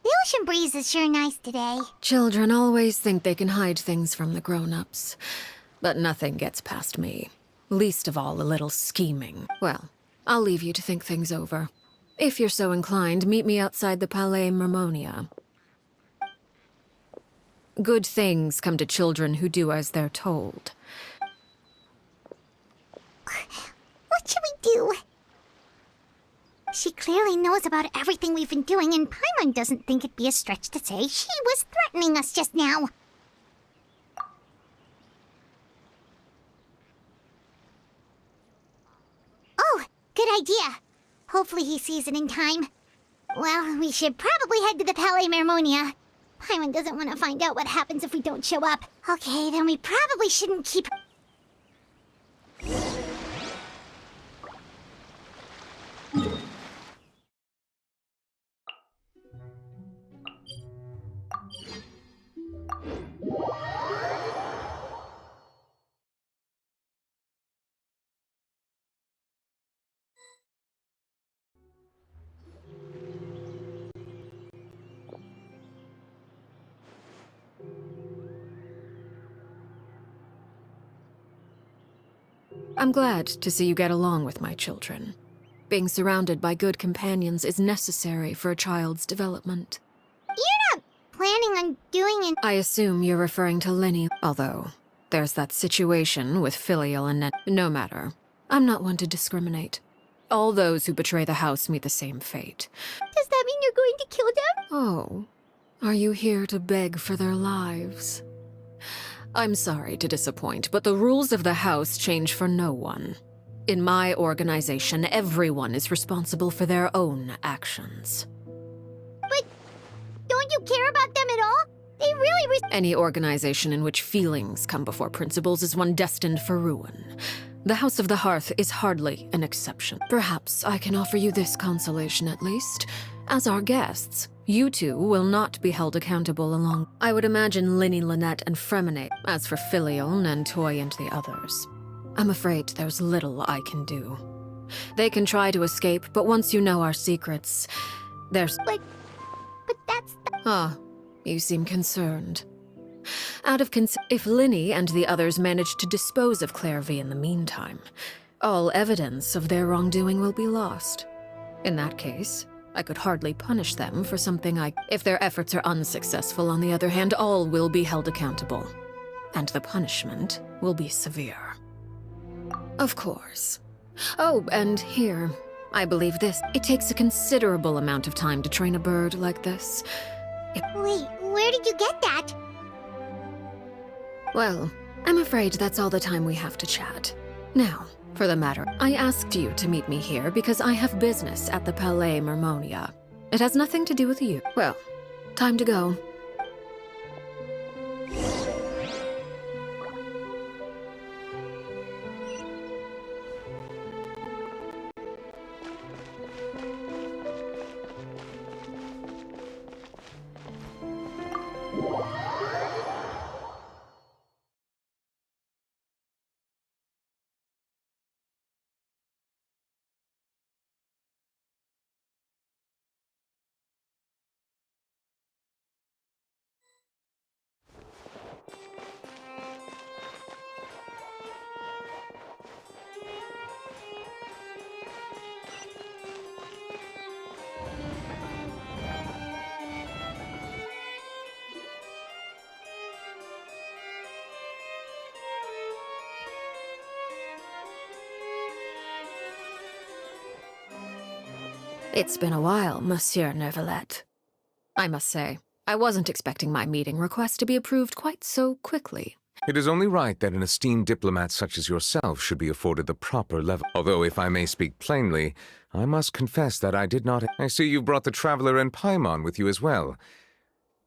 The ocean breeze is sure nice today. Children always think they can hide things from the grown-ups. But nothing gets past me. Least of all a little scheming. Well, I'll leave you to think things over. If you're so inclined, meet me outside the Palais Mermonia. Good things come to children who do as they're told. What should we do? She clearly knows about everything we've been doing, and Paimon doesn't think it'd be a stretch to say she was threatening us just now. Oh, good idea. Hopefully he sees it in time. Well, we should probably head to the Palais Mermonia. Paimon doesn't want to find out what happens if we don't show up. Okay, then we probably shouldn't keep... I'm glad to see you get along with my children. Being surrounded by good companions is necessary for a child's development. You're not planning on doing it... I assume you're referring to Linny, although there's that situation with Filial and No matter. I'm not one to discriminate. All those who betray the house meet the same fate. Does that mean you're going to kill them? Oh, are you here to beg for their lives? I'm sorry to disappoint, but the rules of the house change for no one. In my organization, everyone is responsible for their own actions. But don't you care about them at all? They really... Any organization in which feelings come before principles is one destined for ruin. The House of the Hearth is hardly an exception. Perhaps I can offer you this consolation at least. As our guests, you two will not be held accountable along. I would imagine Linny, Lynette, and Fremenade. As for Filial, Nantoy, and the others, I'm afraid there's little I can do. They can try to escape, but once you know our secrets, there's... But that's... Ah, you seem concerned. If Linny and the others manage to dispose of Clairvy in the meantime, all evidence of their wrongdoing will be lost. In that case, I could hardly punish them for something If their efforts are unsuccessful, on the other hand, all will be held accountable. And the punishment will be severe. Of course. Oh, and here, I believe this. It takes a considerable amount of time to train a bird like this. Wait, where did you get that? Well, I'm afraid that's all the time we have to chat. Now, for the matter, I asked you to meet me here because I have business at the Palais Mermonia. It has nothing to do with you. Well, time to go. It's been a while, Monsieur Neuvillette. I must say, I wasn't expecting my meeting request to be approved quite so quickly. It is only right that an esteemed diplomat such as yourself should be afforded the proper level. Although, if I may speak plainly, I must confess that I did not... I see you've brought the Traveler and Paimon with you as well.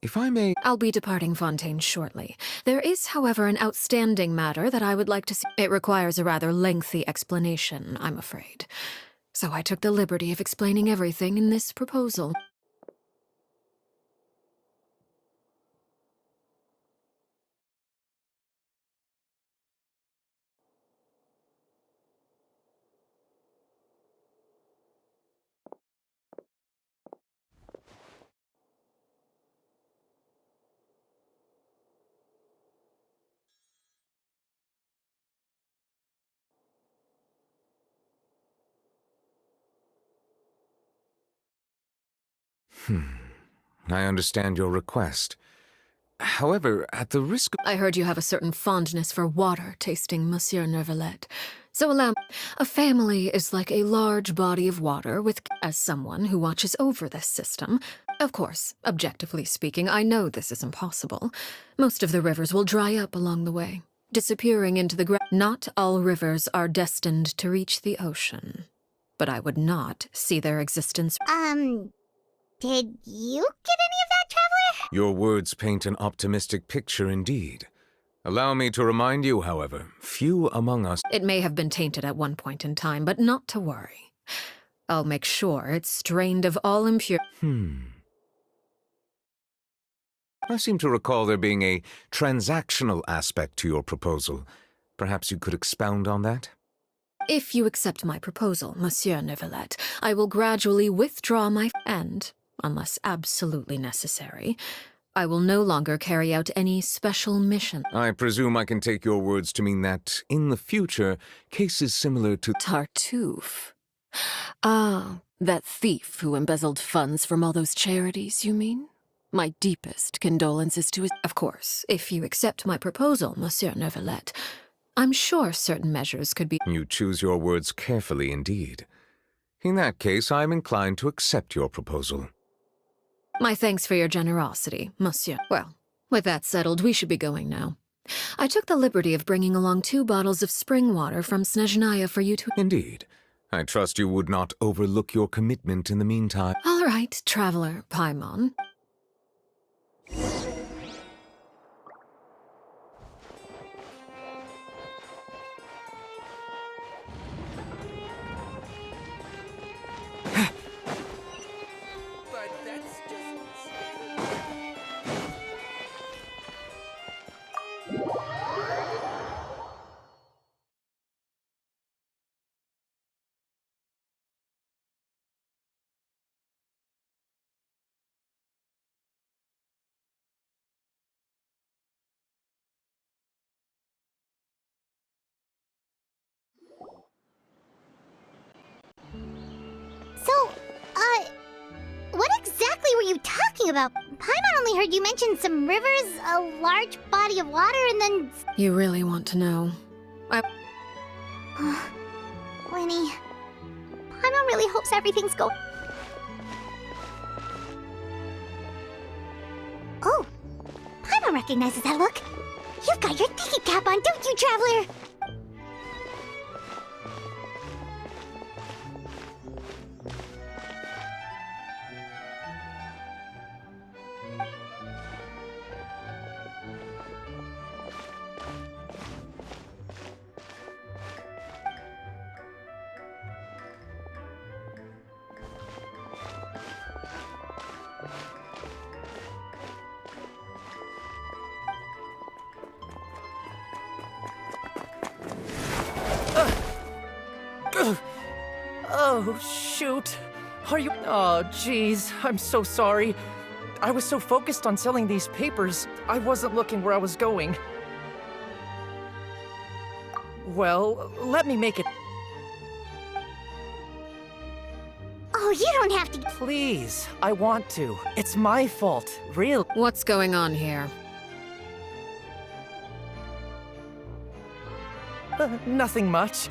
If I may... I'll be departing Fontaine shortly. There is, however, an outstanding matter that I would like to see. It requires a rather lengthy explanation, I'm afraid. So I took the liberty of explaining everything in this proposal. I understand your request. However, at the risk of... I heard you have a certain fondness for water tasting, Monsieur Neuvillette. So allow me. A family is like a large body of water with... As someone who watches over this system, of course, objectively speaking, I know this is impossible. Most of the rivers will dry up along the way, disappearing into the ground. Not all rivers are destined to reach the ocean, but I would not see their existence... Did you get any of that, Traveler? Your words paint an optimistic picture indeed. Allow me to remind you, however, few among us... It may have been tainted at one point in time, but not to worry. I'll make sure it's strained of all impure... I seem to recall there being a transactional aspect to your proposal. Perhaps you could expound on that? If you accept my proposal, Monsieur Neuvillette, I will gradually withdraw my... And, unless absolutely necessary, I will no longer carry out any special mission. I presume I can take your words to mean that, in the future, cases similar to... Tartuffe. Ah, that thief who embezzled funds from all those charities, you mean? My deepest condolences to his... Of course, if you accept my proposal, Monsieur Neuvillette, I'm sure certain measures could be... You choose your words carefully indeed. In that case, I am inclined to accept your proposal. My thanks for your generosity, Monsieur. Well, with that settled, we should be going now. I took the liberty of bringing along 2 bottles of spring water from Snezhnaya for you to... Indeed. I trust you would not overlook your commitment in the meantime. All right, Traveler Paimon. So, what exactly were you talking about? Paimon only heard you mention some rivers, a large body of water, and then... You really want to know? Winnie, Paimon really hopes everything's going... Oh, Paimon recognizes that look. You've got your thinking cap on, don't you, Traveler? Oh, shoot. Are you... Oh, jeez. I'm so sorry. I was so focused on selling these papers, I wasn't looking where I was going. Well, let me make it... Oh, you don't have to... Please, I want to. It's my fault, really. What's going on here? Nothing much.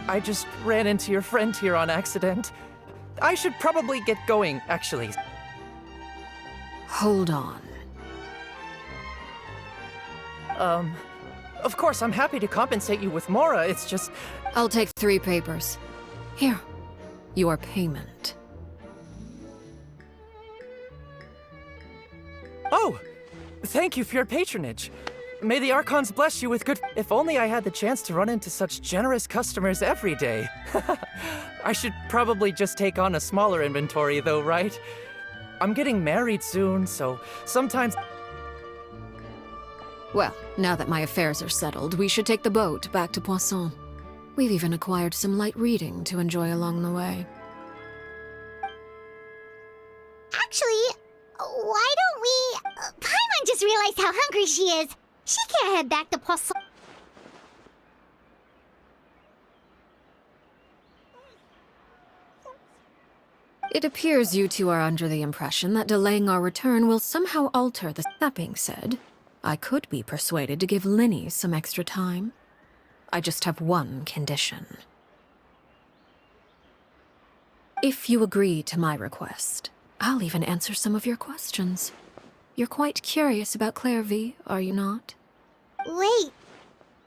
I just ran into your friend here on accident. I should probably get going, actually. Hold on. Of course, I'm happy to compensate you with Mora, it's just... I'll take 3 papers. Here, your payment. Oh! Thank you for your patronage. May the Archons bless you with good... If only I had the chance to run into such generous customers every day. I should probably just take on a smaller inventory though, right? I'm getting married soon, so sometimes... Well, now that my affairs are settled, we should take the boat back to Poisson. We've even acquired some light reading to enjoy along the way. Actually, why don't we... Paimon just realized how hungry she is. She can't head back to Poisson. It appears you two are under the impression that delaying our return will somehow alter the... That being said, I could be persuaded to give Linny some extra time. I just have one condition. If you agree to my request, I'll even answer some of your questions. You're quite curious about Clairvy, are you not? Wait,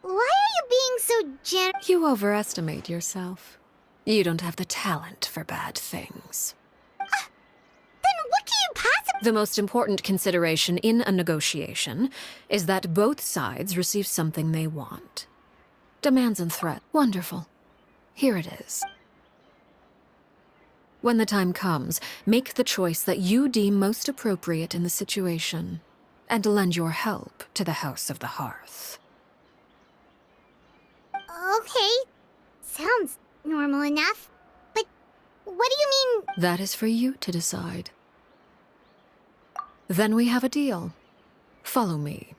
why are you being so You overestimate yourself. You don't have the talent for bad things. Then what can you possibly... The most important consideration in a negotiation is that both sides receive something they want. Demands and threats. Wonderful. Here it is. When the time comes, make the choice that you deem most appropriate in the situation, and lend your help to the House of the Hearth. Okay, sounds normal enough. But what do you mean... That is for you to decide. Then we have a deal. Follow me.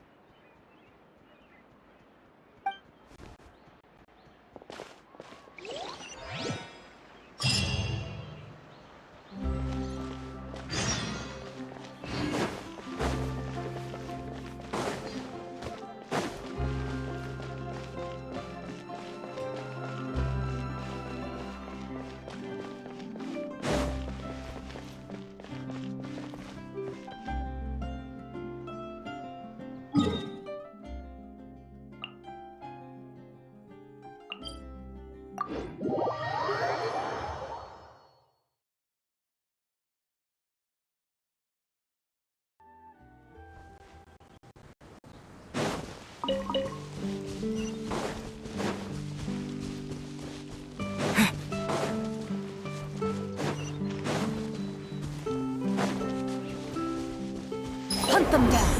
Hunt them down.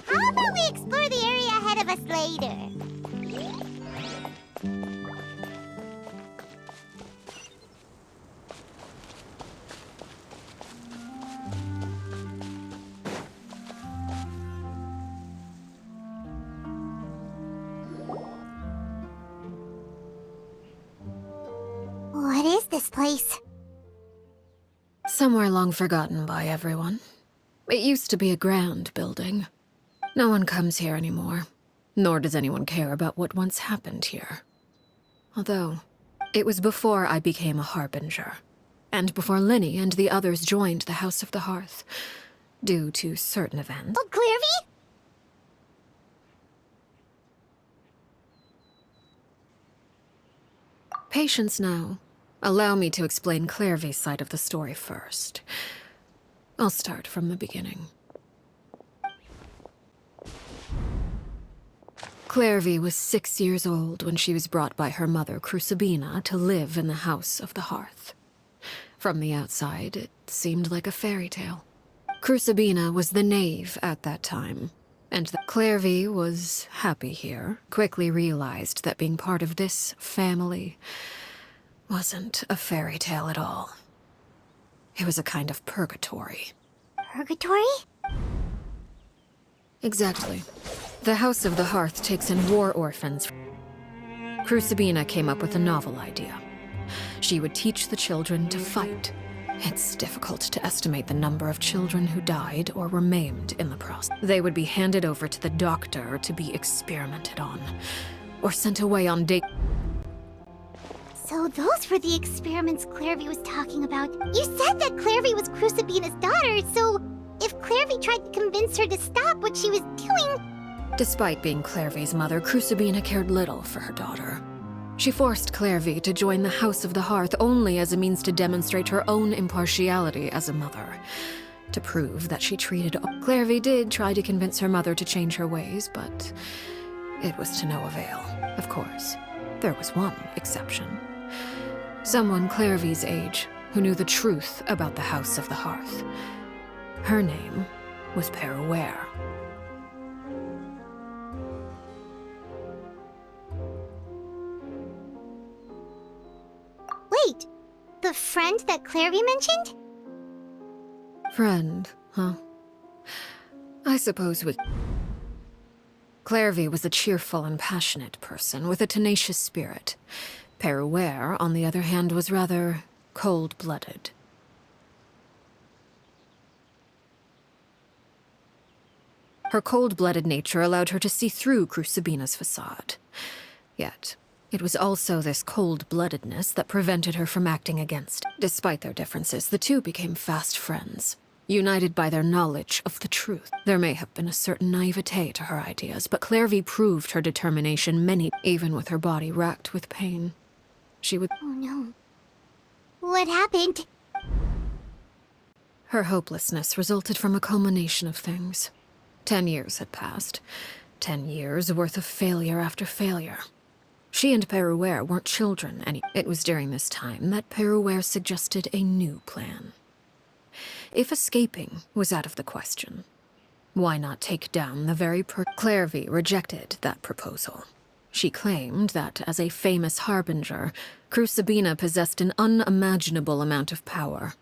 How about we explore the area ahead of us later? What is this place? Somewhere long forgotten by everyone. It used to be a grand building. No one comes here anymore, nor does anyone care about what once happened here. Although, it was before I became a harbinger, and before Linny and the others joined the House of the Hearth, due to certain events. Oh, Clairvy? Patience now. Allow me to explain Clairvy's side of the story first. I'll start from the beginning. Clairvy was 6 years old when she was brought by her mother, Crucibina, to live in the House of the Hearth. From the outside, it seemed like a fairy tale. Crucibina was the knave at that time, and Clairvy was happy here, quickly realized that being part of this family wasn't a fairy tale at all. It was a kind of purgatory. Purgatory? Exactly. The House of the Hearth takes in war orphans. Crucibina came up with a novel idea. She would teach the children to fight. It's difficult to estimate the number of children who died or were maimed in the process. They would be handed over to the doctor to be experimented on, or sent away on day. So those were the experiments Clairvy was talking about. You said that Clairvy was Crucibina's daughter, so if Clairvy tried to convince her to stop what she was doing... Despite being Clairvy's mother, Crucibina cared little for her daughter. She forced Clairvy to join the House of the Hearth only as a means to demonstrate her own impartiality as a mother. To prove that she treated... Clairvy did try to convince her mother to change her ways, but it was to no avail. Of course, there was one exception. Someone Clairvy's age who knew the truth about the House of the Hearth. Her name was Peruere. Wait, the friend that Clairvy mentioned? Friend, huh? I suppose with... Clairvy was a cheerful and passionate person with a tenacious spirit. Peruere, on the other hand, was rather cold-blooded. Her cold-blooded nature allowed her to see through Crucibina's facade. Yet, it was also this cold-bloodedness that prevented her from acting against. Despite their differences, the two became fast friends, united by their knowledge of the truth. There may have been a certain naivete to her ideas, but Clairvy proved her determination even with her body racked with pain. She would... Oh no. What happened? Her hopelessness resulted from a culmination of things. 10 years had passed. 10 years worth of failure after failure. She and Peruere weren't children It was during this time that Peruere suggested a new plan. If escaping was out of the question, why not take down the very Clairvy rejected that proposal. She claimed that, as a famous harbinger, Crucibina possessed an unimaginable amount of power.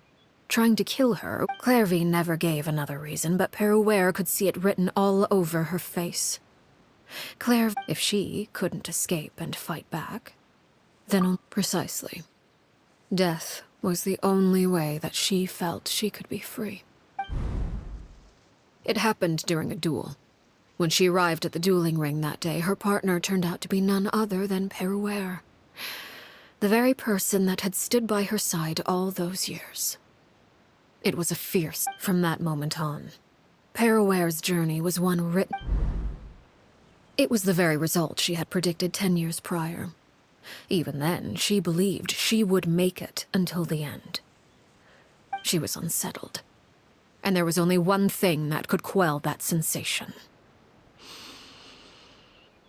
Trying to kill her, Clairvy never gave another reason, but Peruere could see it written all over her face. If she couldn't escape and fight back, then precisely. Death was the only way that she felt she could be free. It happened during a duel. When she arrived at the dueling ring that day, her partner turned out to be none other than Peruere. The very person that had stood by her side all those years. It was a fierce from that moment on. Peruere's journey was one written... It was the very result she had predicted 10 years prior. Even then, she believed she would make it until the end. She was unsettled. And there was only one thing that could quell that sensation.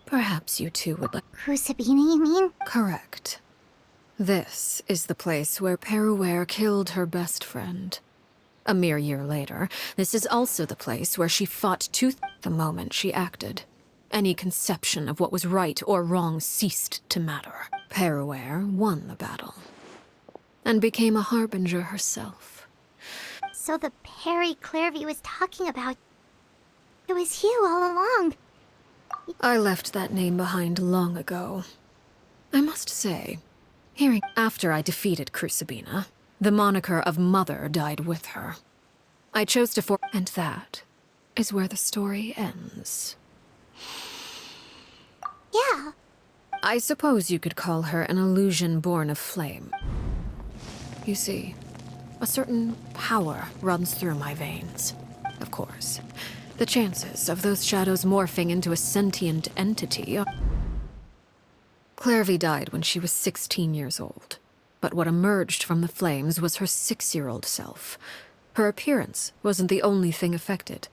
Perhaps you two would like... Crucibina, you mean? Correct. This is the place where Peruere killed her best friend. A mere year later, this is also the place where she fought tooth the moment she acted. Any conception of what was right or wrong ceased to matter. Peruere won the battle, and became a harbinger herself. So the Perry Clairvy was talking about... It was you all along. I left that name behind long ago. I must say, hearing after I defeated Crucibina, the moniker of Mother died with her. I chose to and that is where the story ends. Yeah. I suppose you could call her an illusion born of flame. You see, a certain power runs through my veins. Of course, the chances of those shadows morphing into a sentient entity are... Clairvy died when she was 16 years old. But what emerged from the flames was her 6-year-old self. Her appearance wasn't the only thing affected.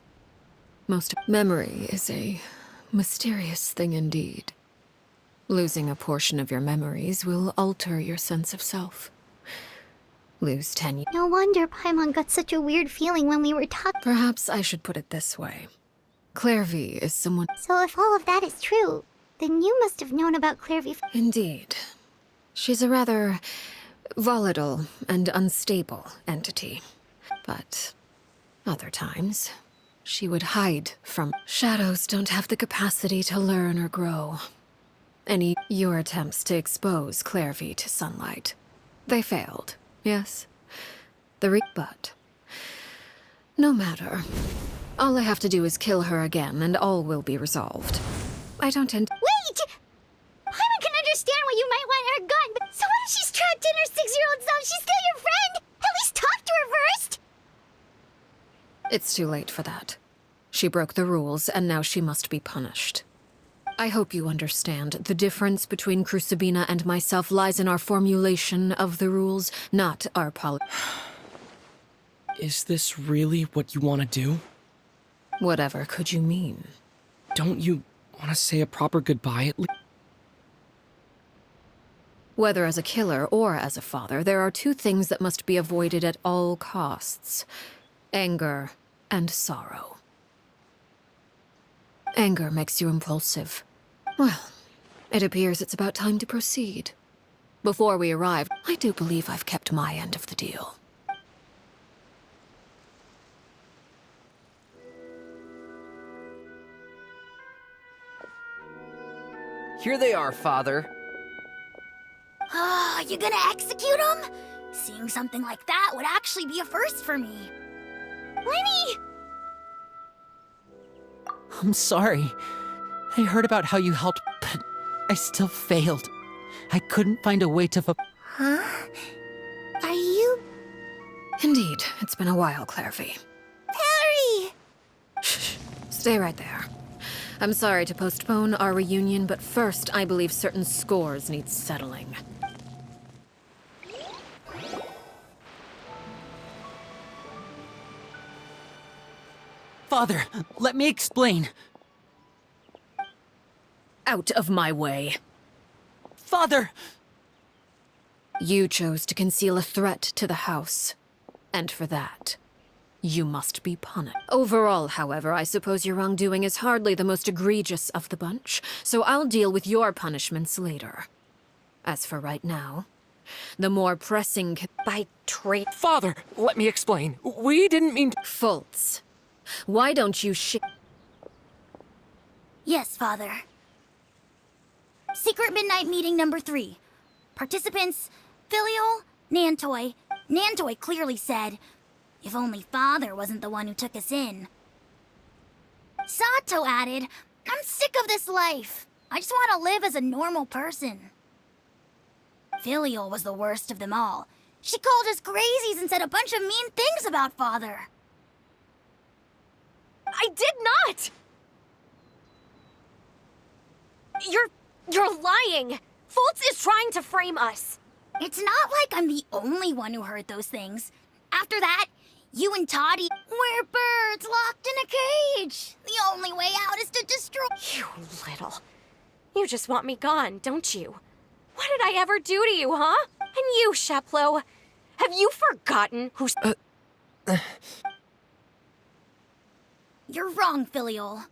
Memory is a mysterious thing indeed. Losing a portion of your memories will alter your sense of self. Lose 10 years. No wonder Paimon got such a weird feeling when we were talking. Perhaps I should put it this way. Clairvy is someone... So if all of that is true, then you must have known about Clairvy. Indeed. She's a rather volatile and unstable entity. But other times, she would hide from... Shadows don't have the capacity to learn or grow. Your attempts to expose Clairvy to sunlight. They failed, yes? But no matter. All I have to do is kill her again, and all will be resolved. I don't Wait! Paimon can understand why you might want her gone, but so what if she that to her 6-year-old self. She's still your friend. At least talk to her first. It's too late for that. She broke the rules, and now she must be punished. I hope you understand. The difference between Crucibina and myself lies in our formulation of the rules, not our Is this really what you want to do? Whatever could you mean? Don't you want to say a proper goodbye at least? Whether as a killer or as a father, there are two things that must be avoided at all costs: anger and sorrow. Anger makes you impulsive. Well, it appears it's about time to proceed. Before we arrive, I do believe I've kept my end of the deal. Here they are, Father. Oh, you gonna execute him? Seeing something like that would actually be a first for me. Lenny! I'm sorry. I heard about how you helped, but I still failed. I couldn't find a way to Huh? Are you... Indeed, it's been a while, Clairvy. Perry! Shh. Stay right there. I'm sorry to postpone our reunion, but first, I believe certain scores need settling. Father, let me explain. Out of my way. Father! You chose to conceal a threat to the house. And for that, you must be punished. Overall, however, I suppose your wrongdoing is hardly the most egregious of the bunch, so I'll deal with your punishments later. As for right now, the more pressing By trade. Father, let me explain. We didn't mean to. faults. Why don't you Yes, Father. Secret Midnight Meeting number 3. Participants, Filial, Nantoy. Nantoy clearly said, if only Father wasn't the one who took us in. Sato added, I'm sick of this life. I just want to live as a normal person. Filial was the worst of them all. She called us crazies and said a bunch of mean things about Father. I did not! You're lying! Fultz is trying to frame us! It's not like I'm the only one who heard those things. After that, you and Toddy, we're birds locked in a cage. The only way out is to destroy— You little. You just want me gone, don't you? What did I ever do to you, huh? And you, Sheplo, have you forgotten who's— You're wrong, Filial.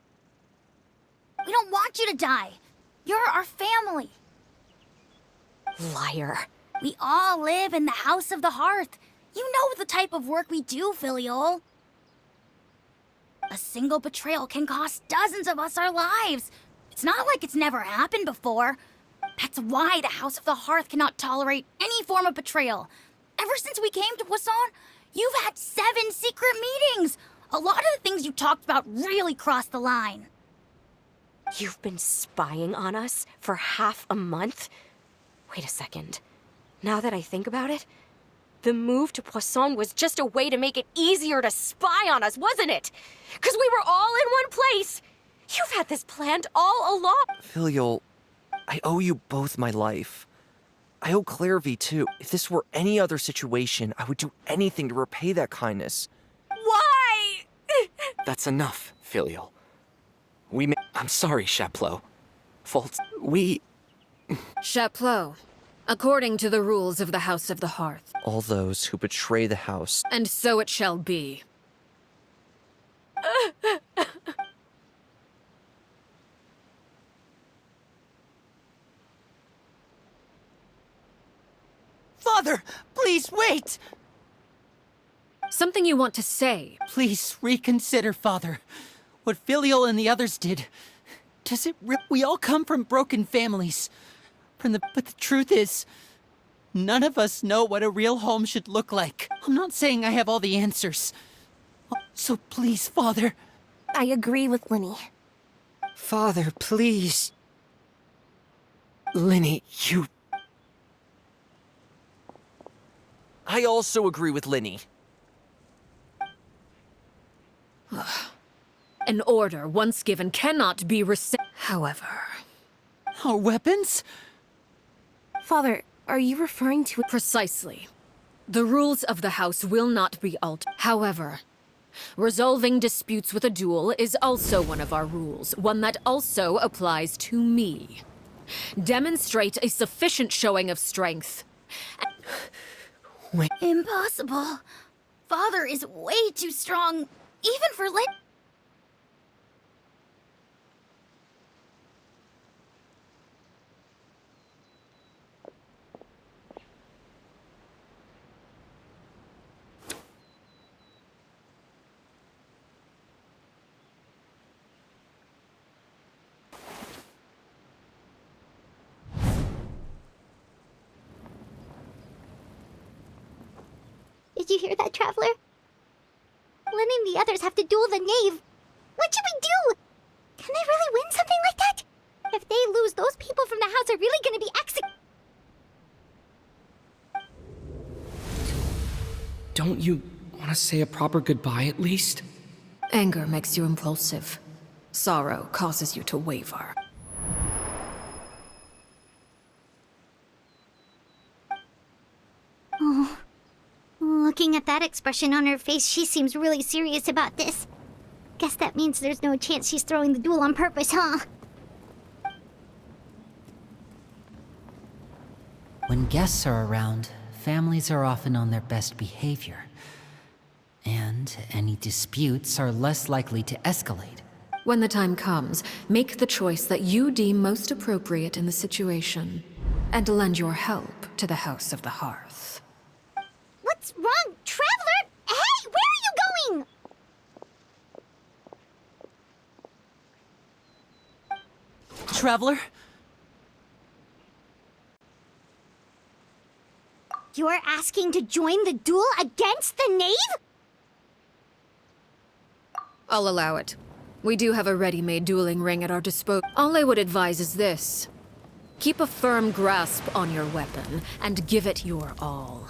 We don't want you to die. You're our family. Liar. We all live in the House of the Hearth. You know the type of work we do, Filial. A single betrayal can cost dozens of us our lives. It's not like it's never happened before. That's why the House of the Hearth cannot tolerate any form of betrayal. Ever since we came to Poisson, you've had 7 secret meetings. A lot of the things you talked about really crossed the line. You've been spying on us for half a month? Wait a second. Now that I think about it, the move to Poisson was just a way to make it easier to spy on us, wasn't it? Because we were all in one place. You've had this planned all along. Filial, I owe you both my life. I owe Clairvy too. If this were any other situation, I would do anything to repay that kindness. Why? That's enough, Filial. I'm sorry, Sheplo. Fultz, Sheplo, according to the rules of the House of the Hearth. All those who betray the house. And so it shall be. Father, please wait! Something you want to say? Please reconsider, Father. What Filial and the others did. We all come from broken families. But the truth is, none of us know what a real home should look like. I'm not saying I have all the answers. So please, Father. I agree with Linny. Father, please. Linny, I also agree with Linny. An order once given cannot be However... Our weapons? Father, are you referring to... Precisely. The rules of the house will not be altered. However, resolving disputes with a duel is also one of our rules, one that also applies to me. Demonstrate a sufficient showing of strength. Wait. Impossible. Father is way too strong, even for Lin. Did you hear that, Traveler? Lin and the others have to duel the knave. What should we do? Can they really win something like that? If they lose, those people from the house are really gonna be executed. Don't you want to say a proper goodbye at least? Anger makes you impulsive. Sorrow causes you to waver. Oh. Looking at that expression on her face, she seems really serious about this. Guess that means there's no chance she's throwing the duel on purpose, huh? When guests are around, families are often on their best behavior. And any disputes are less likely to escalate. When the time comes, make the choice that you deem most appropriate in the situation, and lend your help to the House of the Hearth. What's wrong, Traveler? Hey, where are you going? Traveler? You're asking to join the duel against the knave? I'll allow it. We do have a ready-made dueling ring at our disposal. All I would advise is this. Keep a firm grasp on your weapon, and give it your all.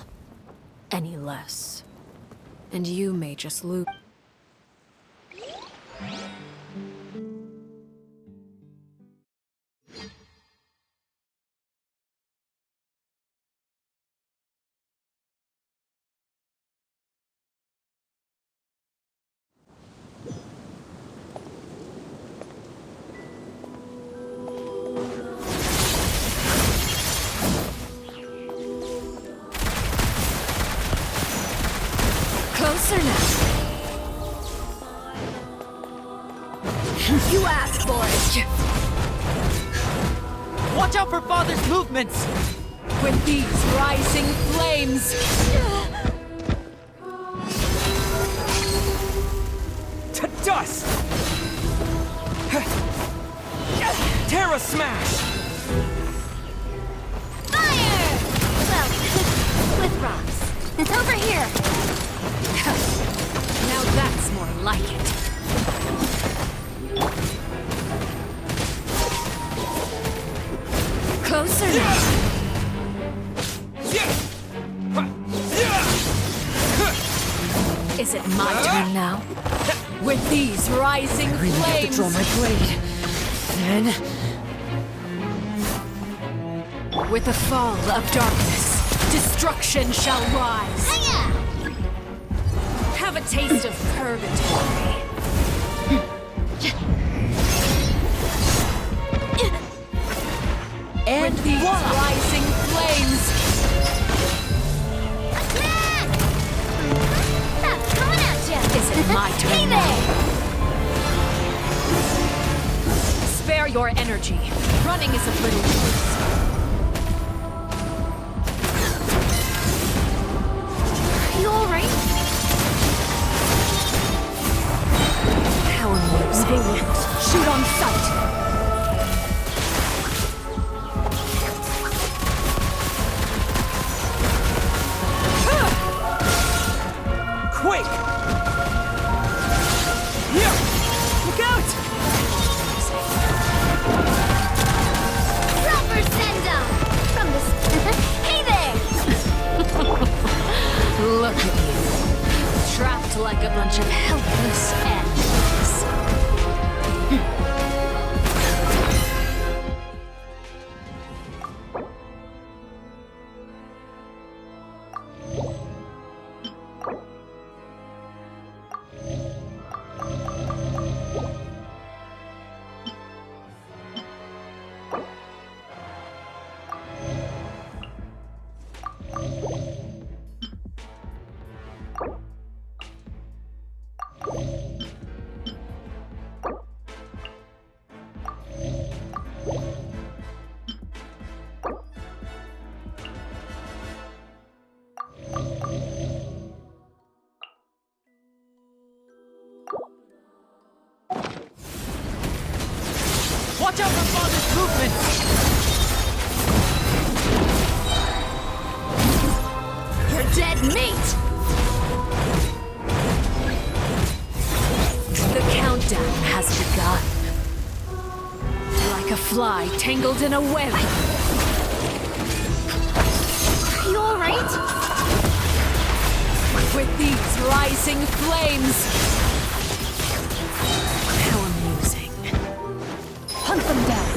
Any less, and you may just lose. Closer now. You asked for it. Watch out for Father's movements! With these rising flames. To dust! Terra Smash! Fire! Well, with rocks. Over here. Now that's more like it. Closer now. Is it my turn now? With these rising I really have to flames. draw my blade. Then... With the fall of darkness, destruction shall rise. Hiya! Have a taste of purgatory. And With these rising flames. Stop coming at ya! Is it my Hey turn there! now? Spare your energy. Running is of little use. You alright? How amusing. Shoot on sight. Quake! Yeah! Look out! Proper send-up! From the... Hey there! like a fly tangled in a web. Are you alright? With these rising flames. How amusing. Hunt them down.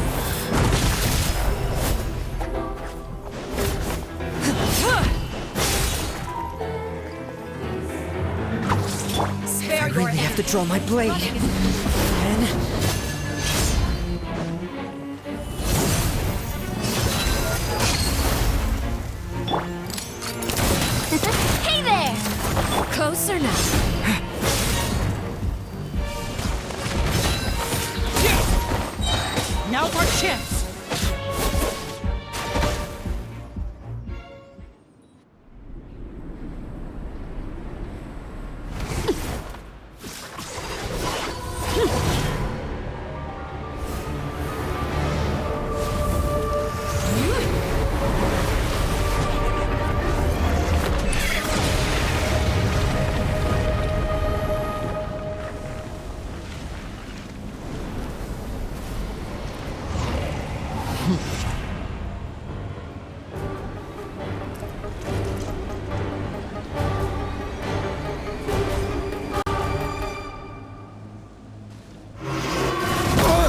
I really have to draw my blade. And... Hey there! Closer now. Now for chance!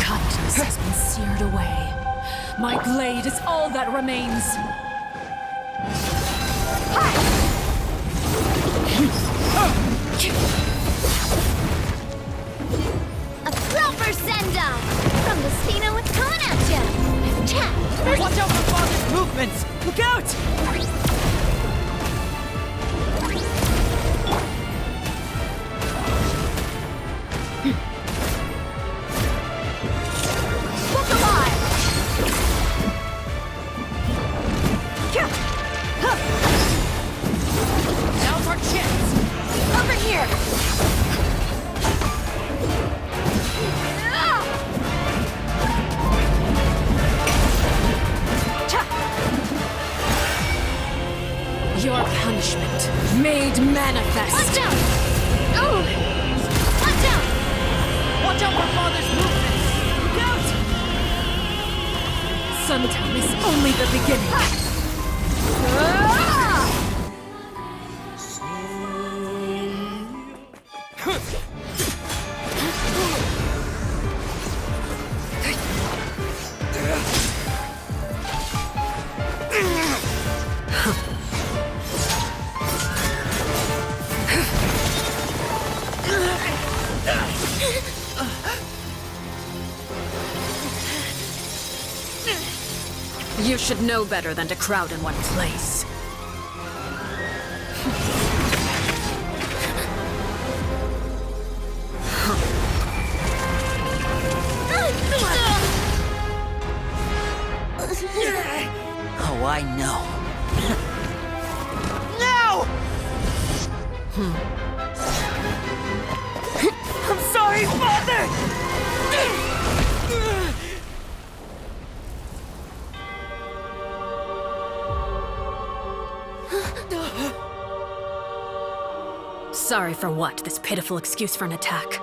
Kindness has been seared away. My blade is all that remains. A proper send-off! From the Spino, it's coming at ya! Chat! Watch out for Father's movements! Look out! Book alive! Now for chance! Over here! Your punishment made manifest. Watch out! Oh! Watch out! Watch out for Father's movements! Look out! Sometime is only the beginning. You should know better than to crowd in one place. Oh, I know. I'm sorry, Father! Sorry for what? This pitiful excuse for an attack.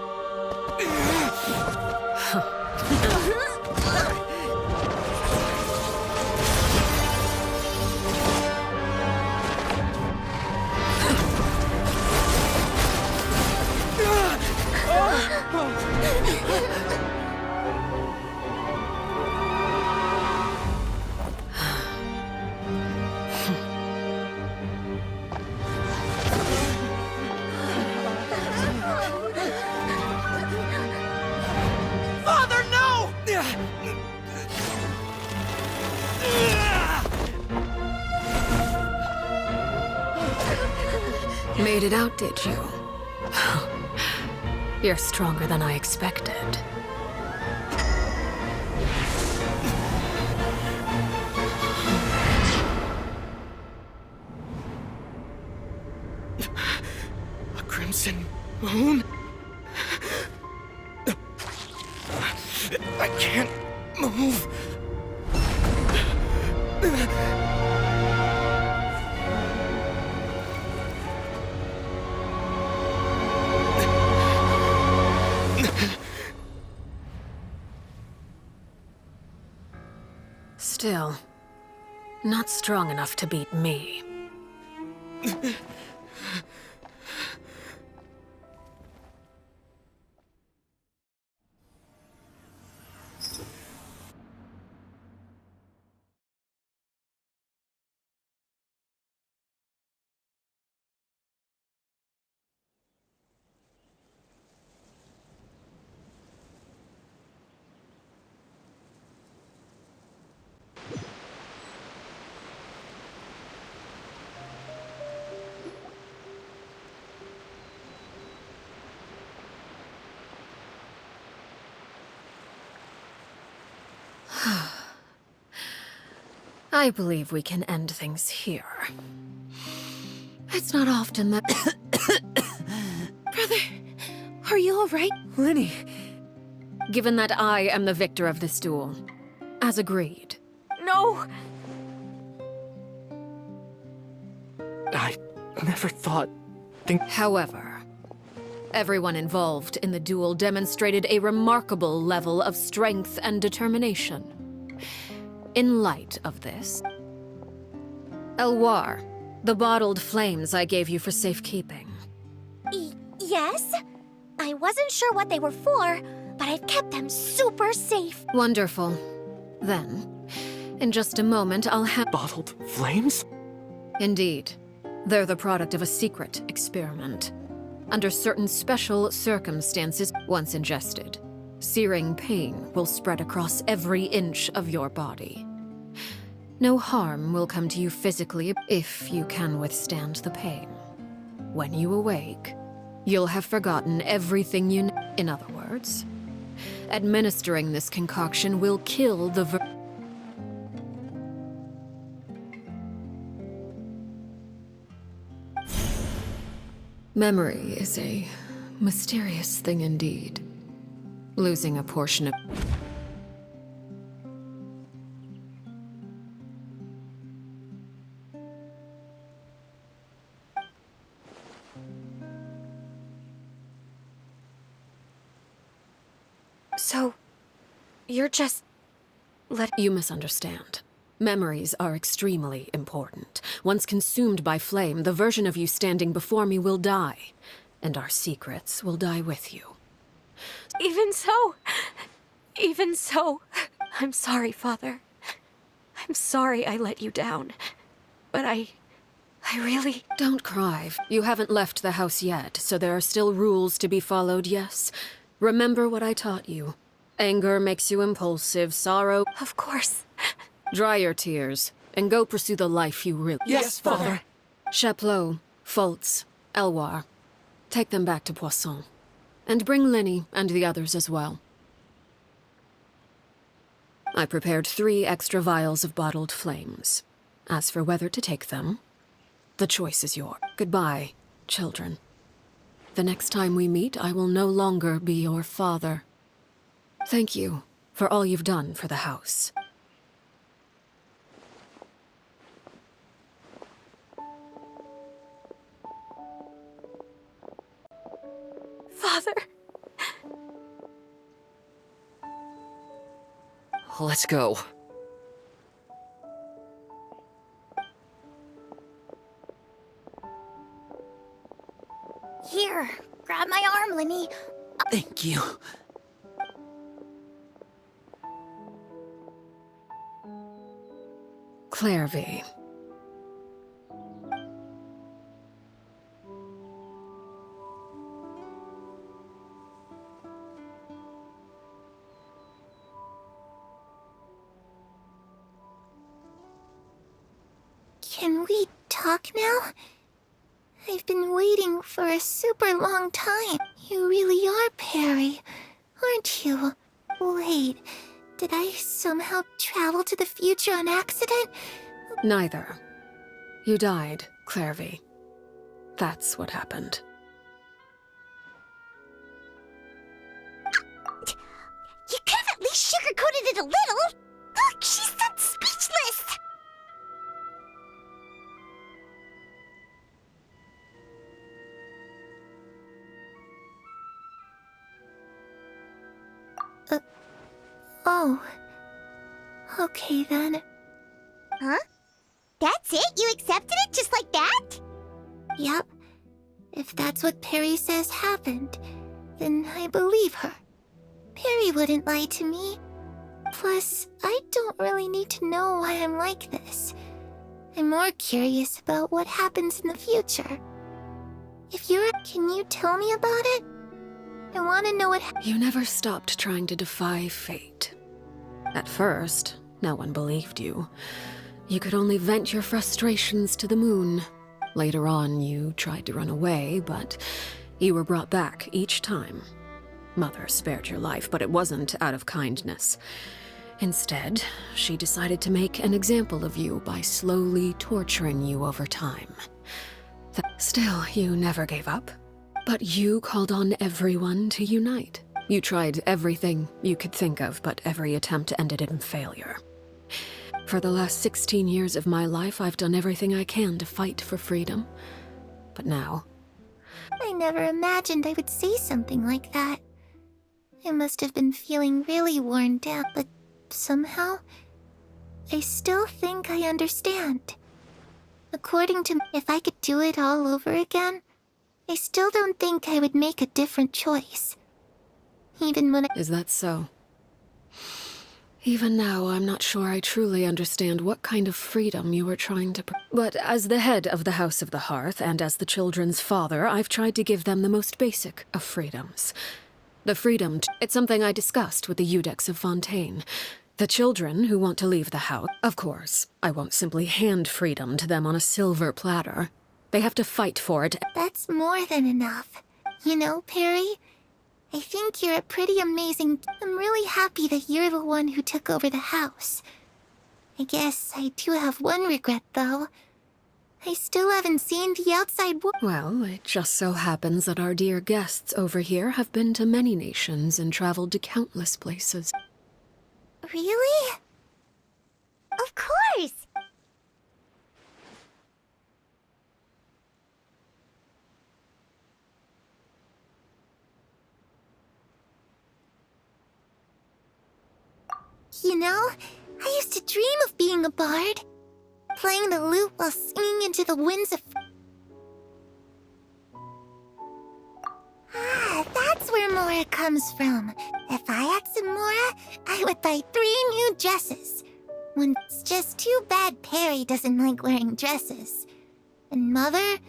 Father, no! Made it out, did you? You're stronger than I expected. A crimson moon? I can't move. Still, not strong enough to beat me. I believe we can end things here. It's not often that... Brother, are you alright? Lenny! Given that I am the victor of this duel, as agreed. No! I never thought... However, everyone involved in the duel demonstrated a remarkable level of strength and determination. In light of this, Elwar, the bottled flames I gave you for safekeeping. Yes? I wasn't sure what they were for, but I've kept them super safe. Wonderful. Then, in just a moment, I'll have... Bottled flames? Indeed. They're the product of a secret experiment. Under certain special circumstances, once ingested, searing pain will spread across every inch of your body. No harm will come to you physically if you can withstand the pain. When you awake, you'll have forgotten everything you know. In other words, administering this concoction will kill the Memory is a mysterious thing indeed. Losing a portion of... So, you're just... You misunderstand. Memories are extremely important. Once consumed by flame, the version of you standing before me will die, and our secrets will die with you. Even so, I'm sorry, Father. I'm sorry I let you down. But I really... Don't cry. You haven't left the house yet, so there are still rules to be followed, yes? Remember what I taught you. Anger makes you impulsive, sorrow... Of course. Dry your tears, and go pursue the life you really... Yes, Father! Chaplot, Foltz, Elwar. Take them back to Poisson. And bring Lenny and the others as well. I prepared 3 extra vials of bottled flames. As for whether to take them, the choice is yours. Goodbye, children. The next time we meet, I will no longer be your father. Thank you for all you've done for the house. Father. Let's go. Here, grab my arm, Lenny. Thank you. Clairvy. Can we talk now? I've been waiting for a super long time. You really are Perry, aren't you? Wait, did I somehow travel to the future on accident? Neither. You died, Clairvy. That's what happened. You could have at least sugarcoated it a little. Look, she's done speechless. Oh. Okay then. Huh? That's it? You accepted it just like that? Yep. If that's what Perry says happened, then I believe her. Perry wouldn't lie to me. Plus, I don't really need to know why I'm like this. I'm more curious about what happens in the future. If you're... Can you tell me about it? I want to know what... You never stopped trying to defy fate. At first, no one believed you. You could only vent your frustrations to the moon. Later on, you tried to run away, but you were brought back each time. Mother spared your life, but it wasn't out of kindness. Instead, she decided to make an example of you by slowly torturing you over time. Still, you never gave up. But you called on everyone to unite. You tried everything you could think of, but every attempt ended in failure. For the last 16 years of my life, I've done everything I can to fight for freedom. But now... I never imagined I would say something like that. I must have been feeling really worn down, but somehow, I still think I understand. According to me, if I could do it all over again, I still don't think I would make a different choice. Even when Is that so? Even now, I'm not sure I truly understand what kind of freedom you are trying to... But as the head of the House of the Hearth, and as the children's father, I've tried to give them the most basic of freedoms. The freedom to... It's something I discussed with the Eudex of Fontaine. The children who want to leave the house... Of course, I won't simply hand freedom to them on a silver platter. They have to fight for it. That's more than enough. You know, Perry, I think you're a pretty amazing... I'm really happy that you're the one who took over the house. I guess I do have one regret, though. I still haven't seen the outside world. Well, it just so happens that our dear guests over here have been to many nations and traveled to countless places. Really? Of course! You know, I used to dream of being a bard. Playing the lute while singing into the winds of... Ah, that's where Mora comes from. If I had some Mora, I would buy 3 new dresses. It's just too bad Perry doesn't like wearing dresses. And Mother,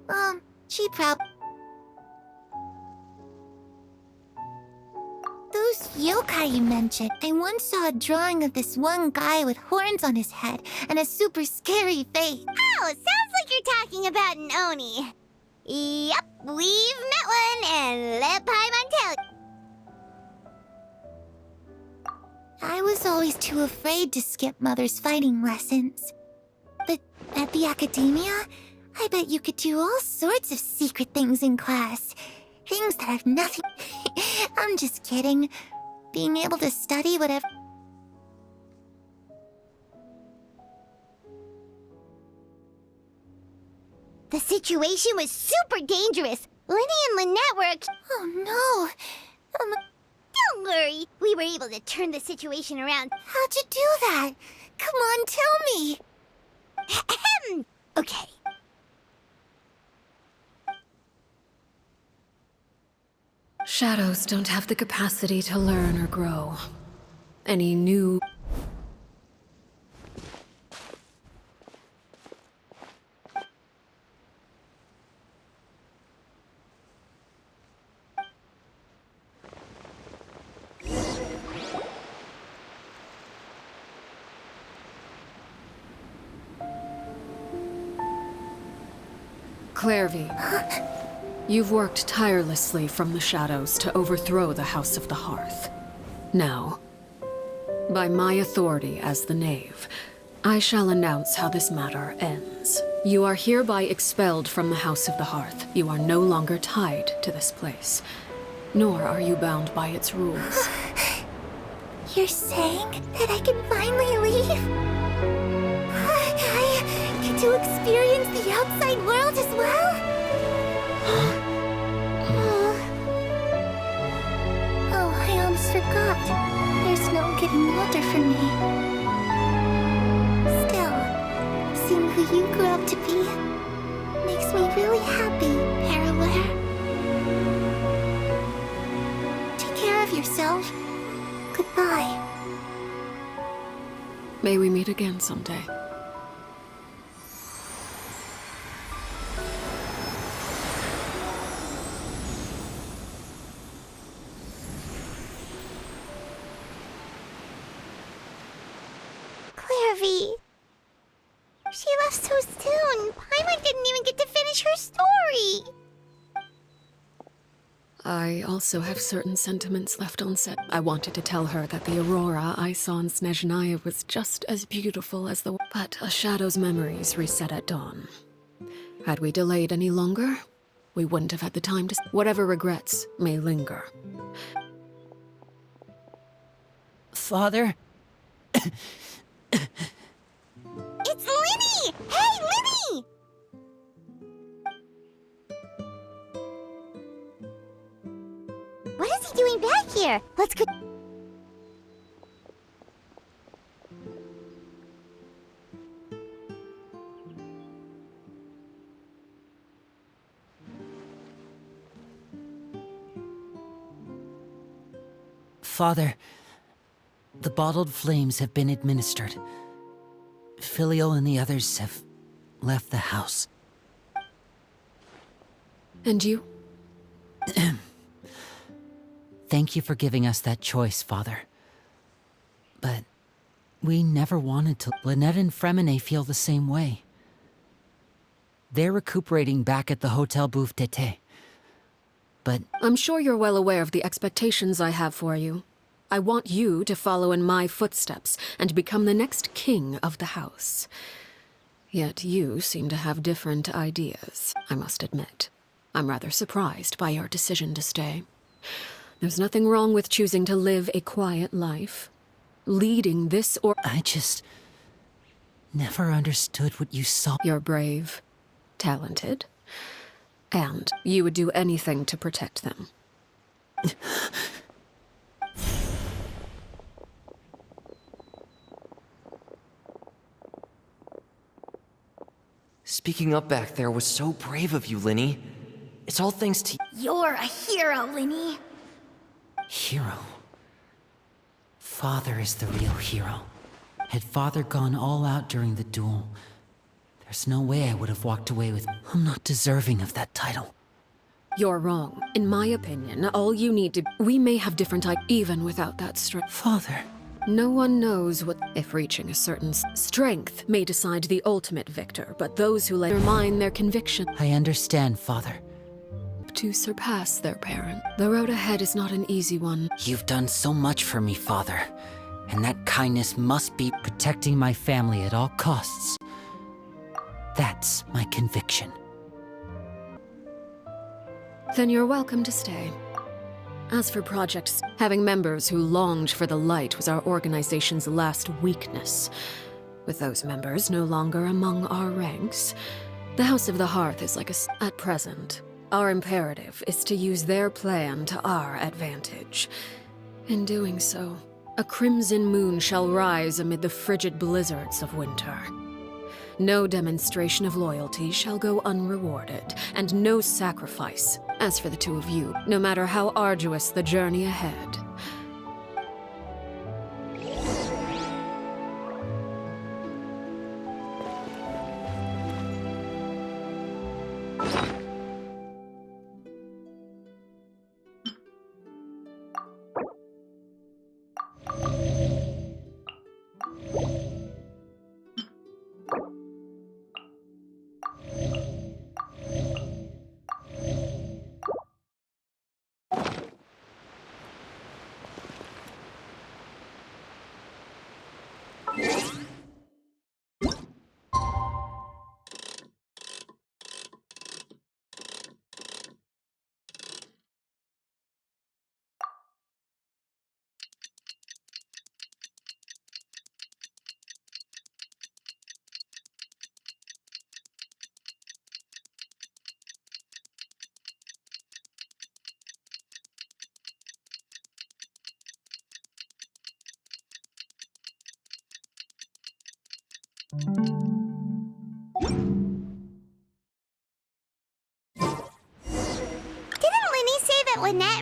well, she probably... Those yokai you mentioned, I once saw a drawing of this one guy with horns on his head and a super scary face. Oh, sounds like you're talking about an Oni. Yep, we've met one, and let Paimon tell you. I was always too afraid to skip Mother's fighting lessons. But at the academia, I bet you could do all sorts of secret things in class. Things that have nothing... I'm just kidding. Being able to study whatever... The situation was super dangerous. Lenny and Lynette were... Oh no. Don't worry. We were able to turn the situation around. How'd you do that? Come on, tell me. Okay. Shadows don't have the capacity to learn or grow. Any new... Clairvy. You've worked tirelessly from the shadows to overthrow the House of the Hearth. Now, by my authority as the Knave, I shall announce how this matter ends. You are hereby expelled from the House of the Hearth. You are no longer tied to this place, nor are you bound by its rules. You're saying that I can finally leave? I get to experience the outside world as well? Oh, I almost forgot. There's no getting older for me. want to be. Makes me really happy, Parallel. Take care of yourself. Goodbye. May we meet again someday. Clairvy. She left so soon. Paimon didn't even get to finish her story. I also have certain sentiments left unsaid. I wanted to tell her that the aurora I saw in Snezhnaya was just as beautiful as the... But a shadow's memories reset at dawn. Had we delayed any longer, we wouldn't have had the time to... Whatever regrets may linger. Father? It's Linny! Hey, Linny! What is he doing back here? Let's go. Father, the bottled flames have been administered. Filial and the others have left the house. And you? Thank you for giving us that choice, Father. But we never wanted to. Lynette and Fremine feel the same way. They're recuperating back at the Hotel Bouffe d'été. But I'm sure you're well aware of the expectations I have for you. I want you to follow in my footsteps and become the next king of the house. Yet you seem to have different ideas, I must admit. I'm rather surprised by your decision to stay. There's nothing wrong with choosing to live a quiet life. Leading this or... I just never understood what you saw. You're brave, talented, and you would do anything to protect them. Speaking up back there was so brave of you, Linny. It's all thanks to... You're a hero, Linny. Hero? Father is the real hero. Had Father gone all out during the duel, there's no way I would have walked away with... I'm not deserving of that title. You're wrong. In my opinion, all you need to... We may have different ideas, even without that strength. Father... No one knows what... If reaching a certain strength may decide the ultimate victor, but those who let undermine their conviction... I understand, Father. To surpass their parent. The road ahead is not an easy one. You've done so much for me, Father. And that kindness must be protecting my family at all costs. That's my conviction. Then you're welcome to stay. As for projects, having members who longed for the light was our organization's last weakness. With those members no longer among our ranks, the House of the Hearth is like a... At present, our imperative is to use their plan to our advantage. In doing so, a crimson moon shall rise amid the frigid blizzards of winter. No demonstration of loyalty shall go unrewarded, and no sacrifice. As for the two of you, no matter how arduous the journey ahead,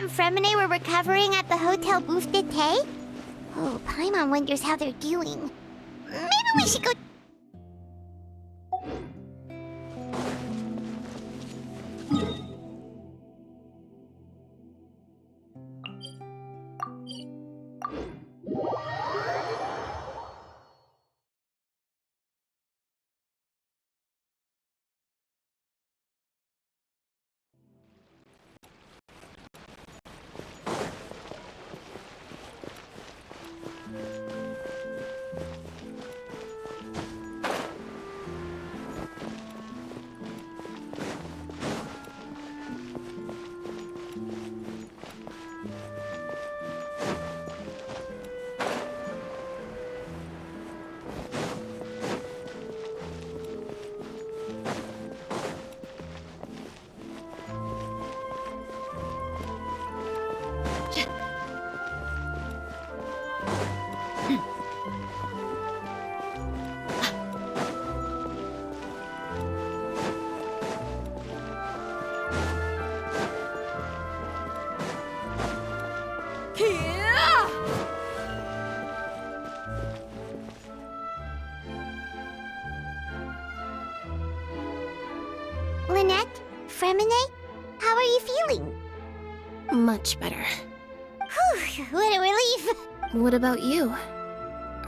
and Fremine were recovering at the Hotel Bouffe d'été? Oh, Paimon wonders how they're doing. Maybe we should go... Lynette? Fremine? How are you feeling? Much better. Whew, what a relief! What about you?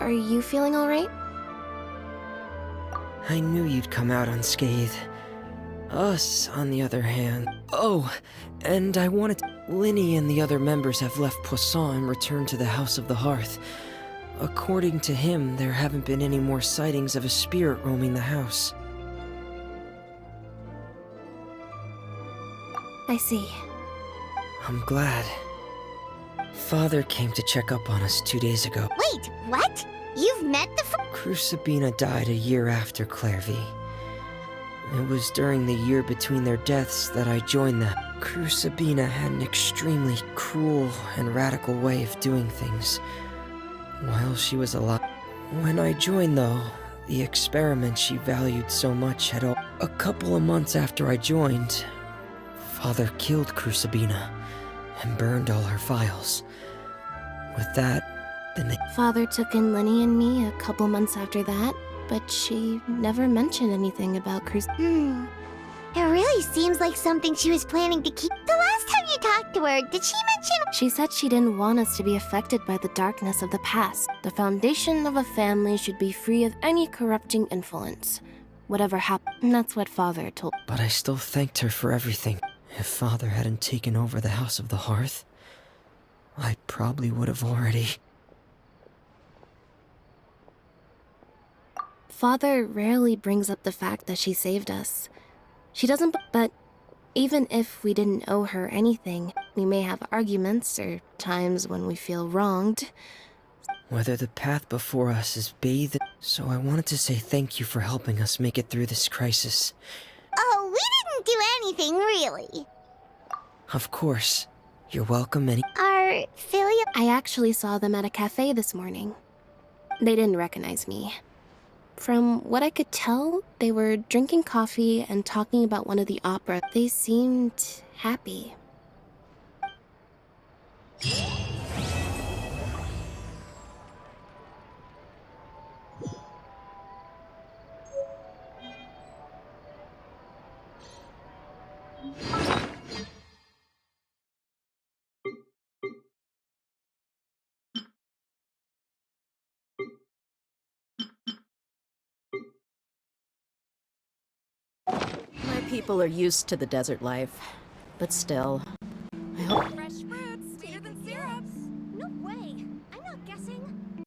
Are you feeling alright? I knew you'd come out unscathed. Us, on the other hand... Oh, and I wanted... Linny and the other members have left Poisson and returned to the House of the Hearth. According to him, there haven't been any more sightings of a spirit roaming the house. I see. I'm glad. Father came to check up on us 2 days ago. Wait, what? You've met the Crucibina died a year after Clairvy. It was during the year between their deaths that I joined them. Crucibina had an extremely cruel and radical way of doing things while she was alive. When I joined, though, the experiment she valued so much had all... A couple of months after I joined, Father killed Crucibina and burned all her files. With that, then they... Father took in Lenny and me a couple months after that, but she never mentioned anything about It really seems like something she was planning to keep. The last time you talked to her, did she mention... She said she didn't want us to be affected by the darkness of the past. The foundation of a family should be free of any corrupting influence. Whatever happened, that's what Father told. But I still thanked her for everything. If Father hadn't taken over the House of the Hearth, I probably would have already... Father rarely brings up the fact that she saved us. She doesn't, but even if we didn't owe her anything, we may have arguments or times when we feel wronged. Whether the path before us is bathed... So I wanted to say thank you for helping us make it through this crisis. Oh, we didn't do anything, really. Of course. You're welcome Our Philia... I actually saw them at a cafe this morning. They didn't recognize me. From what I could tell, they were drinking coffee and talking about one of the opera. They seemed happy. My people are used to the desert life, but still,